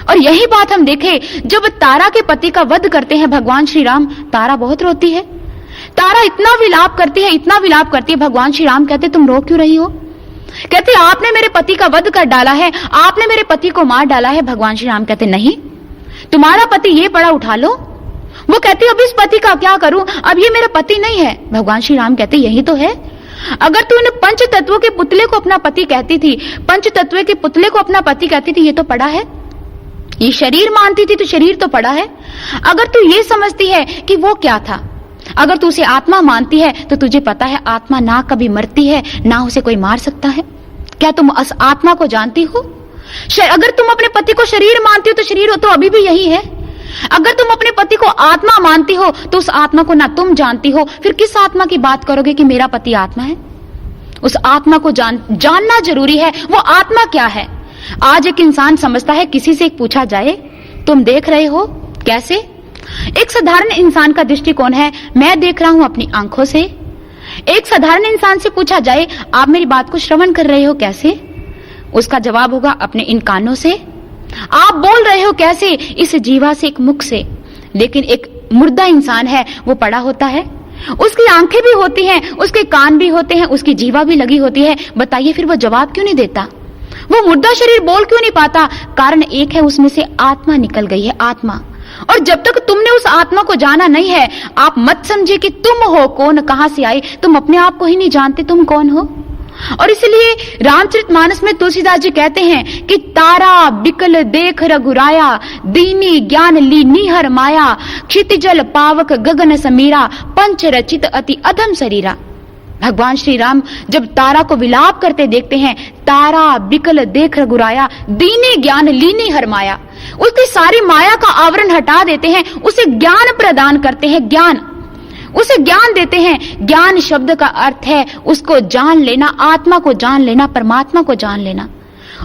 और यही बात हम देखें, जब तारा के पति का वध करते हैं भगवान श्री राम, तारा बहुत रोती है। तारा इतना विलाप करती है, इतना विलाप करती है। भगवान श्री राम कहते, तुम रो क्यों रही हो? कहते, आपने मेरे पति का वध कर डाला है, आपने मेरे पति को मार डाला है। भगवान श्री राम कहते, नहीं, तुम्हारा पति ये पड़ा, उठा लो। वो कहती, अब इस पति का क्या करूं, अब ये मेरा पति नहीं है। भगवान श्री राम कहते, यही तो है। अगर तू इन पंच तत्वों के पुतले को अपना पति कहती थी, पंच तत्व के पुतले को अपना पति कहती थी, ये तो पड़ा है। ये शरीर मानती थी तो शरीर तो पड़ा है। अगर तू ये समझती है कि वो क्या था, अगर तू उसे आत्मा मानती है, तो तुझे पता है आत्मा ना कभी मरती है, ना उसे कोई मार सकता है। क्या तुम उस आत्मा को जानती हो? अगर तुम अपने पति को शरीर मानती हो तो शरीर हो तो अभी भी यही है। अगर तुम अपने पति को आत्मा मानती हो तो उस आत्मा को ना तुम जानती हो, फिर किस आत्मा की बात करोगे कि मेरा पति आत्मा है? उस आत्मा को जानना जरूरी है। वो आत्मा क्या है? आज एक इंसान समझता है, किसी से एक पूछा जाए, तुम देख रहे हो कैसे? एक साधारण इंसान का दृष्टिकोण है, मैं देख रहा हूं अपनी आंखों से। एक साधारण इंसान से पूछा जाए, आप मेरी बात को श्रवण कर रहे हो कैसे? उसका जवाब होगा, अपने इन कानों से। आप बोल रहे हो कैसे? इस जीवा से, एक मुख से। लेकिन एक मुर्दा इंसान है, वो पड़ा होता है, उसकी आंखें भी होती हैं, उसके कान भी होते हैं, उसकी जीवा भी लगी होती है। बताइए फिर वो जवाब क्यों नहीं देता? वो मुर्दा शरीर बोल क्यों नहीं पाता? कारण एक है, उसमें से आत्मा निकल गई है, आत्मा। और जब तक तुमने उस आत्मा को जाना नहीं है, आप मत समझे कि तुम हो कौन, कहां से आई। तुम अपने आप को ही नहीं जानते तुम कौन हो। और इसलिए रामचरितमानस में तुलसीदास जी कहते हैं कि तारा बिकल देख रघुराया, दीनी ज्ञान ली निहर माया, क्षितिजल पावक गगन समीरा, पंच रचित अति अधम शरीरा। भगवान श्री राम जब तारा को विलाप करते देखते हैं, तारा बिकल देख रघुराया, दीनी ज्ञान लीनी हर माया, उसकी सारी माया का आवरण हटा देते हैं, उसे ज्ञान प्रदान करते हैं, ज्ञान, उसे ज्ञान देते हैं। ज्ञान शब्द का अर्थ है उसको जान लेना, आत्मा को जान लेना, परमात्मा को जान लेना।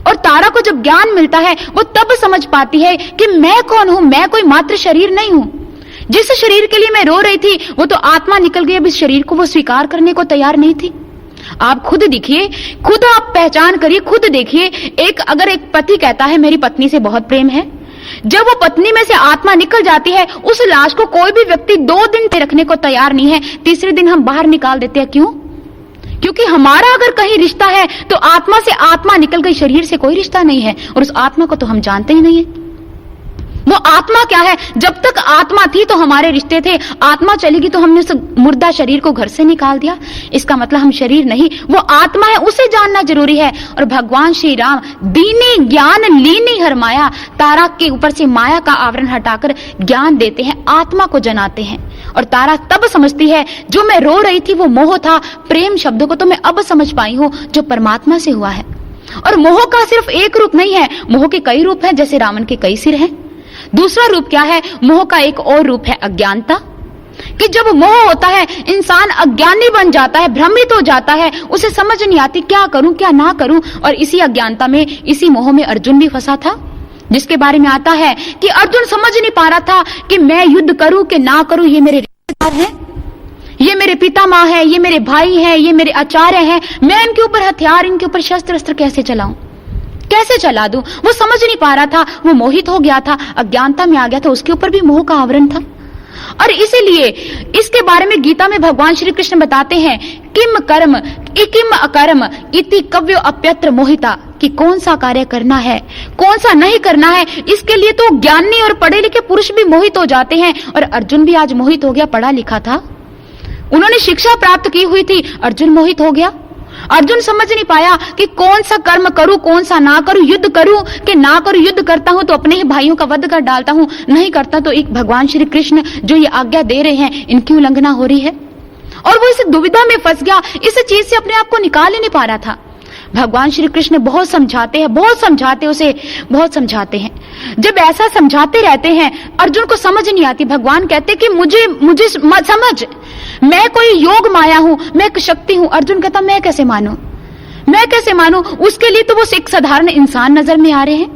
और तारा को जब ज्ञान मिलता है, वो तब समझ पाती है कि मैं कौन हूं, मैं कोई मात्र शरीर नहीं हूं। जिस शरीर के लिए मैं रो रही थी, वो तो आत्मा निकल गई, अब इस शरीर को वो स्वीकार करने को तैयार नहीं थी। आप खुद दिखिए, खुद आप पहचान करिए, खुद देखिए। अगर एक पति कहता है मेरी पत्नी से बहुत प्रेम है, जब वो पत्नी में से आत्मा निकल जाती है, उस लाश को कोई भी व्यक्ति 2 दिन पे रखने को तैयार नहीं है, तीसरे दिन हम बाहर निकाल देते हैं। क्यों? क्योंकि हमारा अगर कहीं रिश्ता है तो आत्मा से आत्मा निकल गई, शरीर से कोई रिश्ता नहीं है, और उस आत्मा को तो हम जानते ही नहीं है। वो आत्मा क्या है? जब तक आत्मा थी तो हमारे रिश्ते थे, आत्मा चलेगी तो हमने उस मुर्दा शरीर को घर से निकाल दिया। इसका मतलब हम शरीर नहीं, वो आत्मा है, उसे जानना जरूरी है। और भगवान श्री राम दीनी ज्ञान लीनी हर माया, तारा के ऊपर से माया का आवरण हटाकर ज्ञान देते हैं, आत्मा को जनाते हैं। और तारा तब समझती है, जो मैं रो रही थी वो मोह था, प्रेम शब्द को तो मैं अब समझ पाई हूं जो परमात्मा से हुआ है। और मोह का सिर्फ एक रूप नहीं है, मोह के कई रूप हैं, जैसे रावण के कई सिर हैं। दूसरा रूप क्या है? मोह का एक और रूप है अज्ञानता, कि जब मोह होता है इंसान अज्ञानी बन जाता है, भ्रमित हो जाता है, उसे समझ नहीं आती क्या करूं क्या ना करूं। और इसी अज्ञानता में, इसी मोह में अर्जुन भी फंसा था। जिसके बारे में आता है कि अर्जुन समझ नहीं पा रहा था कि मैं युद्ध करूं कि ना करूं। ये मेरे रिश्तेदार हैं, ये मेरे पितामह है, ये मेरे भाई हैं, ये मेरे आचार्य हैं, मैं इनके ऊपर हथियार, इनके ऊपर शस्त्र अस्त्र कैसे चलाऊं, कैसे चला दूं। वो समझ नहीं पा रहा था, वो मोहित हो गया था, अज्ञानता में आ गया था, उसके ऊपर भी मोह का आवरण था। और इसीलिए इसके बारे में गीता में भगवान श्री कृष्ण बताते हैं, किम कर्म इकिम अकर्म इति कव्यो अप्यत्र मोहिता, कि कौन सा कार्य करना है, कौन सा नहीं करना है, इसके लिए तो ज्ञानी और पढ़े लिखे पुरुष भी मोहित हो जाते हैं। और अर्जुन भी आज मोहित हो गया, पढ़ा लिखा था, उन्होंने शिक्षा प्राप्त की हुई थी, अर्जुन मोहित हो गया। अर्जुन समझ नहीं पाया कि कौन सा कर्म करूं, कौन सा ना करूं, युद्ध करूं कि ना करूं। युद्ध करता हूं तो अपने ही भाइयों का वध कर डालता हूं, नहीं करता तो एक भगवान श्री कृष्ण जो ये आज्ञा दे रहे हैं, इनकी उल्लंघना हो रही है। और वो इस दुविधा में फंस गया, इस चीज से अपने आप को निकाल ही नहीं पा रहा था। भगवान श्री कृष्ण बहुत समझाते हैं, उसे बहुत समझाते हैं। जब ऐसा समझाते रहते हैं, अर्जुन को समझ नहीं आती। भगवान कहते कि मुझे मत समझ, मैं कोई योग माया हूं, मैं एक शक्ति हूं। अर्जुन कहता मैं कैसे मानूं, उसके लिए तो वो एक साधारण इंसान नजर में आ रहे हैं।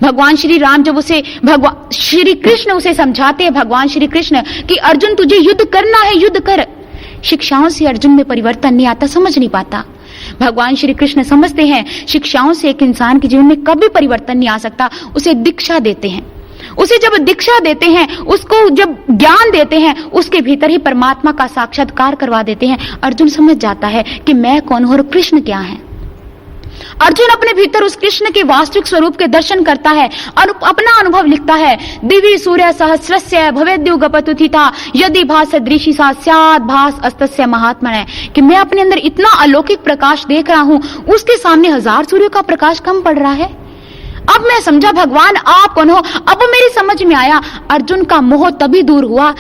भगवान श्री राम जब भगवान श्री कृष्ण उसे समझाते हैं, भगवान श्री कृष्ण कि अर्जुन तुझे युद्ध करना है, युद्ध कर। शिक्षाओं से अर्जुन में परिवर्तन नहीं आता, समझ नहीं पाता। भगवान श्री कृष्ण समझते हैं शिक्षाओं से एक इंसान के जीवन में कभी परिवर्तन नहीं आ सकता। उसे दीक्षा देते हैं, उसे जब दीक्षा देते हैं, उसको जब ज्ञान देते हैं, उसके भीतर ही परमात्मा का साक्षात्कार करवा देते हैं। अर्जुन समझ जाता है कि मैं कौन हूं और कृष्ण क्या है। अर्जुन अपने भीतर उस कृष्ण के वास्तविक स्वरूप के दर्शन करता है और अपना अनुभव लिखता है। दिवि सूर्य सहस्रस्य भवेद्युगपतुथिता यदि भास सदृशी सा स्यात् भास अस्तस्य महात्मने, कि मैं अपने अंदर इतना अलौकिक प्रकाश देख रहा हूं, उसके सामने 1000 सूर्यों का प्रकाश कम पड़ रहा है। अब मैं समझा भगवान आप कौन हो, अब मेरी समझ में आया। अर्जुन का मोह तभी दूर हुआ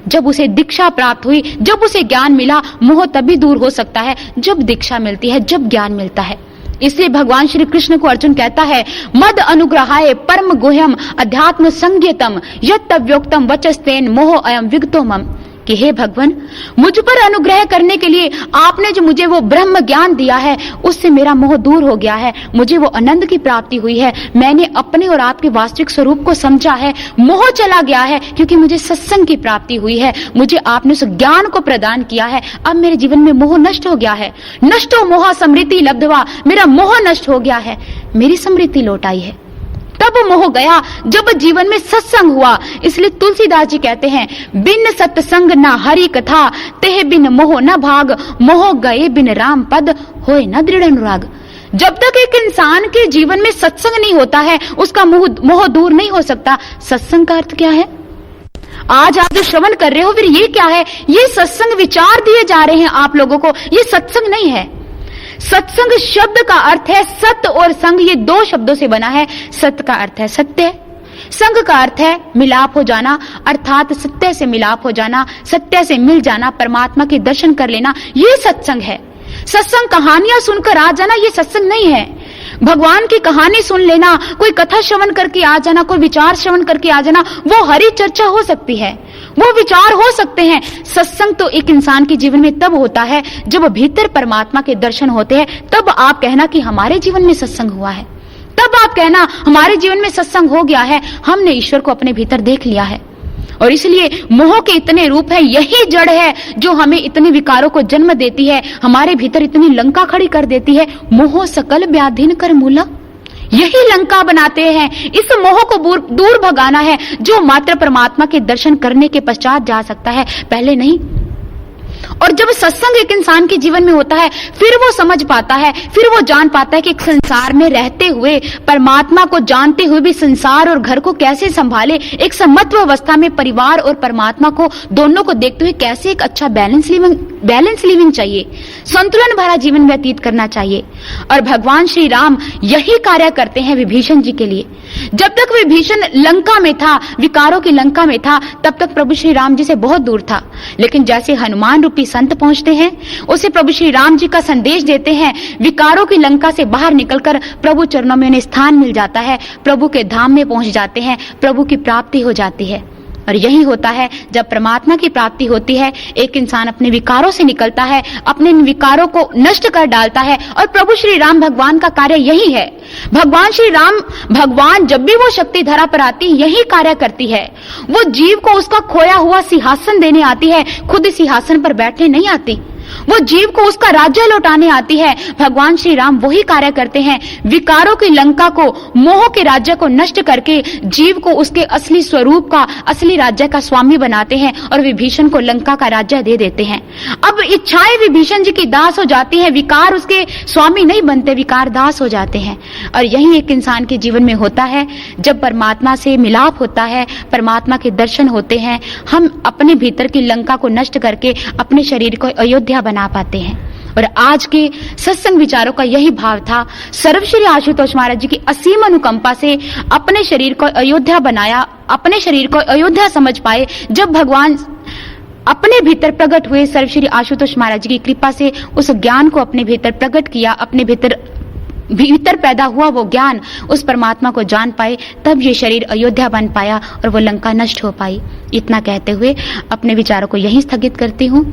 जब उसे दीक्षा प्राप्त हुई, जब उसे ज्ञान मिला। मोह तभी दूर हो सकता है जब दीक्षा मिलती है, जब ज्ञान मिलता है। इसलिए भगवान श्री कृष्ण को अर्जुन कहता है, मद अनुग्रहाय परम गुह्यम अध्यात्म संज्ञतम यत्तव्योक्तम वचस्तेन मोह अयम विगतो मम, कि हे भगवान, मुझ पर अनुग्रह करने के लिए आपने जो मुझे वो ब्रह्म ज्ञान दिया है, उससे मेरा मोह दूर हो गया है, मुझे वो आनंद की प्राप्ति हुई है, मैंने अपने और आपके वास्तविक स्वरूप को समझा है, मोह चला गया है, क्योंकि मुझे सत्संग की प्राप्ति हुई है, मुझे आपने उस ज्ञान को प्रदान किया है। अब मेरे जीवन में मोह नष्ट हो गया है। नष्टो मोह समृद्धि लब्धवा, मेरा मोह नष्ट हो गया है, मेरी समृद्धि लौट आई है। तब मोह गया जब जीवन में सत्संग हुआ। इसलिए तुलसीदास जी कहते हैं, बिन सत्संग न हरि कथा तेह बिन मोह न भाग, मोह गए बिन राम पद होए न दृढ़ अनुराग। जब तक एक इंसान के जीवन में सत्संग नहीं होता है, उसका मोह दूर नहीं हो सकता। सत्संग का अर्थ क्या है? आज आप जो श्रवण कर रहे हो, फिर ये क्या है? ये सत्संग विचार दिए जा रहे हैं आप लोगों को, ये सत्संग नहीं है। सत्संग शब्द का अर्थ है सत्य और संग, ये 2 शब्दों से बना है। सत्य का अर्थ है सत्य, संग का अर्थ है मिलाप हो जाना, अर्थात सत्य से मिलाप हो जाना, सत्य से मिल जाना, परमात्मा के दर्शन कर लेना, ये सत्संग है। सत्संग कहानियां सुनकर आ जाना, ये सत्संग नहीं है। भगवान की कहानी सुन लेना, कोई कथा श्रवण करके आ जाना, कोई विचार श्रवण करके आ जाना, वो हरि चर्चा हो सकती है, वो विचार हो सकते हैं। सत्संग तो एक इंसान के जीवन में तब होता है जब भीतर परमात्मा के दर्शन होते हैं। तब आप कहना कि हमारे जीवन में सत्संग हुआ है, तब आप कहना हमारे जीवन में सत्संग हो गया है, हमने ईश्वर को अपने भीतर देख लिया है। और इसलिए मोह के इतने रूप है, यही जड़ है जो हमें इतने विकारों को जन्म देती है, हमारे भीतर इतनी लंका खड़ी कर देती है। मोह सकल व्याधिन कर मूला, यही लंका बनाते हैं। इस मोह को दूर भगाना है, जो मात्र परमात्मा के दर्शन करने के पश्चात जा सकता है, पहले नहीं। और जब सत्संग एक इंसान के जीवन में होता है, फिर वो समझ पाता है, फिर वो जान पाता है कि एक संसार में रहते हुए, परमात्मा को जानते हुए भी संसार और घर को कैसे संभाले, एक समत्व अवस्था में परिवार और परमात्मा को दोनों को देखते हुए कैसे एक अच्छा बैलेंस लिविंग चाहिए, संतुलन भरा जीवन व्यतीत करना चाहिए। और भगवान श्री राम यही कार्य करते हैं विभीषण जी के लिए। जब तक विभीषण लंका में था, विकारों की लंका में था, तब तक प्रभु श्री राम जी से बहुत दूर था। लेकिन जैसे हनुमान रूपी संत पहुंचते हैं, उसे प्रभु श्री राम जी का संदेश देते हैं, विकारों की लंका से बाहर निकलकर प्रभु चरणों में उन्हें स्थान मिल जाता है, प्रभु के धाम में पहुंच जाते हैं, प्रभु की प्राप्ति हो जाती है। और यही होता है जब परमात्मा की प्राप्ति होती है, एक इंसान अपने विकारों से निकलता है, अपने इन विकारों को नष्ट कर डालता है। और प्रभु श्री राम भगवान का कार्य यही है। भगवान श्री राम भगवान जब भी वो शक्ति धरा पर आती, यही कार्य करती है। वो जीव को उसका खोया हुआ सिंहासन देने आती है, खुद सिंहासन पर बैठने नहीं आती। वो जीव को उसका राज्य लौटाने आती है। भगवान श्री राम वही कार्य करते हैं। विकारों की लंका को, मोह के राज्य को नष्ट करके जीव को उसके असली स्वरूप का, असली राज्य का स्वामी बनाते हैं और विभीषण को लंका का राज्य दे देते हैं। अब इच्छाएं विभीषण जी की दास हो जाती हैं, विकार उसके स्वामी नहीं बनते, विकार दास हो जाते हैं। और यही एक इंसान के जीवन में होता है। जब परमात्मा से मिलाप होता है, परमात्मा के दर्शन होते हैं, हम अपने भीतर की लंका को नष्ट करके अपने शरीर को अयोध्या बना पाते हैं। और आज के सत्संग विचारों का यही भाव था। सर्वश्री आशुतोष महाराज जी की असीम अनुकंपा से अपने शरीर को अयोध्या बनाया, अपने शरीर को अयोध्या समझ पाए। जब भगवान अपने भीतर प्रकट हुए, सर्वश्री आशुतोष महाराज जी की कृपा से उस ज्ञान को अपने भीतर प्रकट किया, अपने भीतर पैदा हुआ वो ज्ञान, उस परमात्मा को जान पाए, तब ये शरीर अयोध्या बन पाया और वो लंका नष्ट हो पाई। इतना कहते हुए अपने विचारों को यहीं स्थगित करती हूँ।